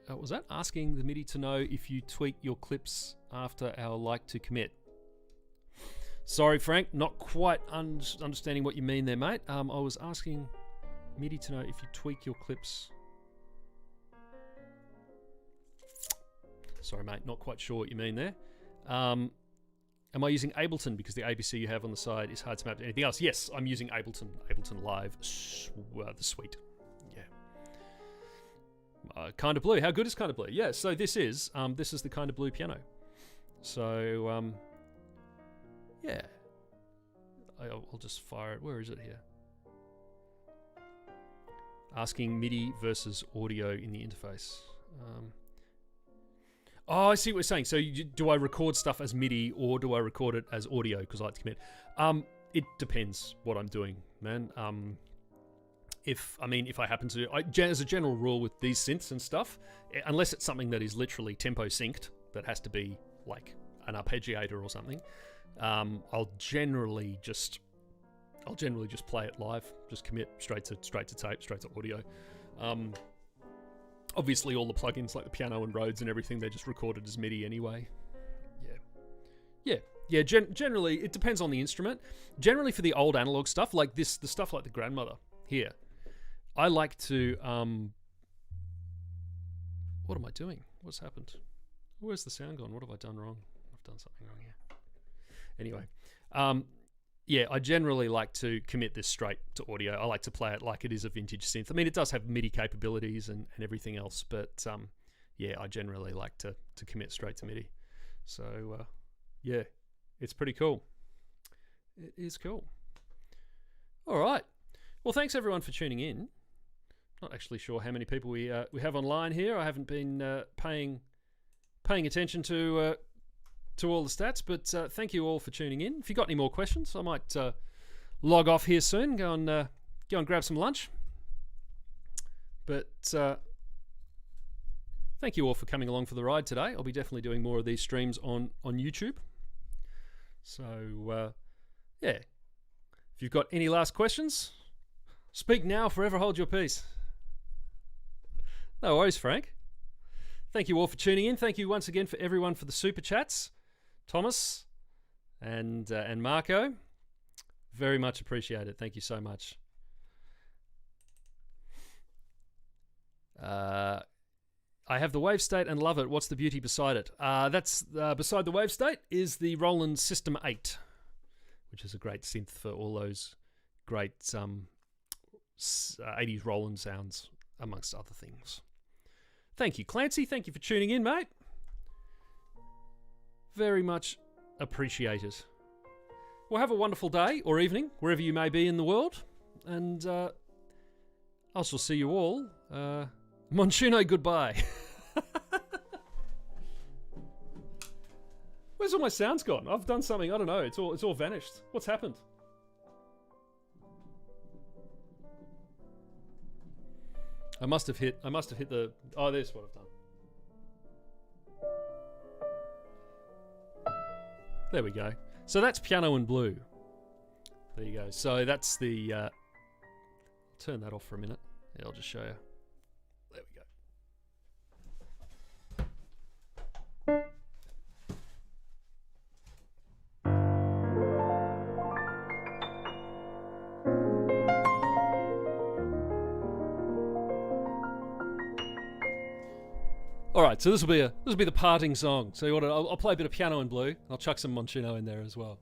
was that? Asking the MIDI to know if you tweak your clips after our like to commit. Sorry, Frank, not quite understanding what you mean there, mate. I was asking MIDI to know if you tweak your clips. Sorry, mate, not quite sure what you mean there. Am I using Ableton because the ABC you have on the side is hard to map to anything else? Yes, I'm using Ableton. Ableton Live, the suite. Yeah. Kind of Blue. How good is Kind of Blue? Yeah. So this is the Kind of Blue piano. So yeah. I'll just fire it. Where is it here? Asking MIDI versus audio in the interface. Oh, I see what you're saying. So do I record stuff as MIDI or do I record it as audio? Because I like to commit. It depends what I'm doing, man. If I happen to, as a general rule with these synths and stuff, unless it's something that is literally tempo synced, that has to be like an arpeggiator or something, I'll generally just play it live, just commit straight to tape, straight to audio. Obviously, all the plugins like the piano and Rhodes and everything, they're just recorded as MIDI anyway. Yeah. Generally, it depends on the instrument. Generally, for the old analog stuff like this, the stuff like the Grandmother here, I like to. What am I doing? What's happened? Where's the sound gone? What have I done wrong? I've done something wrong here. Anyway, yeah, I generally like to commit this straight to audio. I like to play it like it is a vintage synth. I mean, it does have MIDI capabilities and everything else, but yeah, I generally like to commit straight to MIDI. So yeah, it's pretty cool. It is cool. All right. Well, thanks everyone for tuning in. Not actually sure how many people we have online here. I haven't been paying attention to all the stats, but thank you all for tuning in. If you've got any more questions, I might log off here soon, go and grab some lunch. But thank you all for coming along for the ride today. I'll be definitely doing more of these streams on YouTube. So, yeah. If you've got any last questions, speak now, forever hold your peace. No worries, Frank. Thank you all for tuning in. Thank you once again for everyone for the super chats. Thomas and Marco, very much appreciated. Thank you so much. I have the Wave State and love it. What's the beauty beside it? That's beside the Wave State is the Roland System 8, which is a great synth for all those great 80s Roland sounds, amongst other things. Thank you, Clancy. Thank you for tuning in, mate. Very much appreciated. Well, have a wonderful day or evening, wherever you may be in the world. And I shall see you all. Monsuno, goodbye. Where's all my sounds gone? I've done something, I don't know. It's all vanished. What's happened? I must have hit the... Oh, there's what I've done. There we go. So that's Piano and Blue. There you go. So that's the... I'll turn that off for a minute. Yeah, I'll just show you. There we go. All right, so this will be the parting song. So you want to? I'll play a bit of Piano and Blue. I'll chuck some Monsuno in there as well.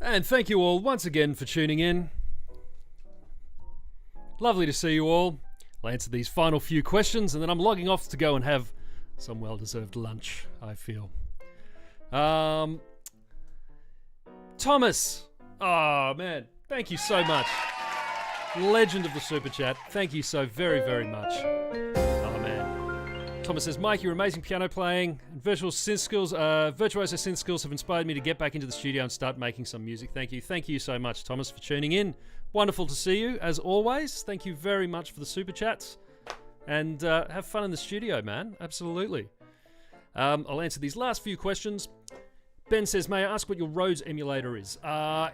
And thank you all once again for tuning in. Lovely to see you all. I'll answer these final few questions and then I'm logging off to go and have some well-deserved lunch, I feel. Thomas. Oh, man. Thank you so much. Legend of the Super Chat. Thank you so very, very much. Oh, man. Thomas says, Mike, your amazing piano playing and virtuoso synth skills have inspired me to get back into the studio and start making some music. Thank you. Thank you so much, Thomas, for tuning in. Wonderful to see you, as always. Thank you very much for the Super Chats. And have fun in the studio, man. Absolutely. I'll answer these last few questions. Ben says, may I ask what your Rhodes emulator is?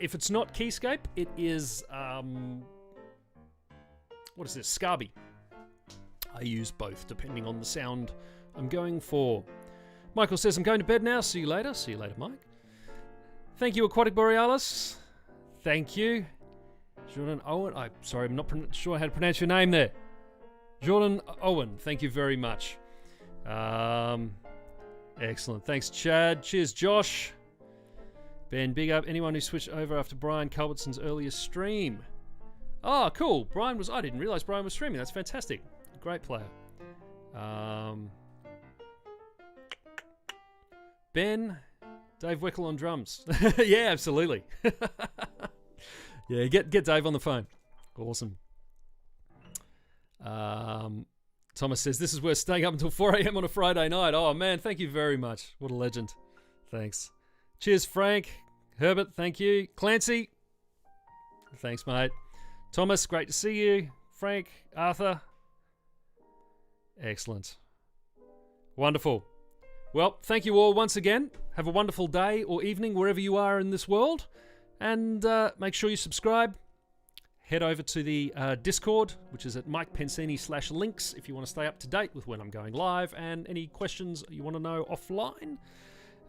If it's not Keyscape, it is... what is this? Scarby. I use both, depending on the sound I'm going for. Michael says, I'm going to bed now. See you later. See you later, Mike. Thank you, Aquatic Borealis. Thank you. Jordan Owen. I'm not sure how to pronounce your name there. Jordan Owen. Thank you very much. Excellent. Thanks, Chad. Cheers, Josh. Ben, big up. Anyone who switched over after Brian Culbertson's earlier stream. Oh, cool. I didn't realize Brian was streaming. That's fantastic. Great player. Ben, Dave Weckl on drums. Yeah, absolutely. Yeah, get Dave on the phone. Awesome. Thomas says, this is worth staying up until 4 a.m. on a Friday night. Oh, man, thank you very much. What a legend. Thanks. Cheers, Frank. Herbert, thank you. Clancy. Thanks, mate. Thomas, great to see you. Frank, Arthur. Excellent. Wonderful. Well, thank you all once again. Have a wonderful day or evening wherever you are in this world. And make sure you subscribe. Head over to the Discord, which is at Mike Pensini/links if you want to stay up to date with when I'm going live and any questions you want to know offline.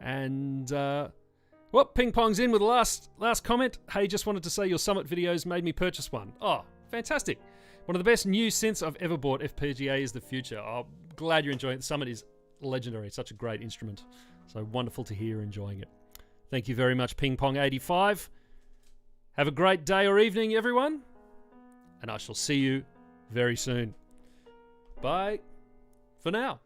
And, well, Ping Pong's in with the last comment. Hey, just wanted to say your Summit videos made me purchase one. Oh, fantastic. One of the best new synths I've ever bought. FPGA is the future. Oh, glad you're enjoying it. The Summit is legendary. It's such a great instrument. So wonderful to hear you're enjoying it. Thank you very much, Ping Pong 85. Have a great day or evening, everyone. And I shall see you very soon. Bye for now.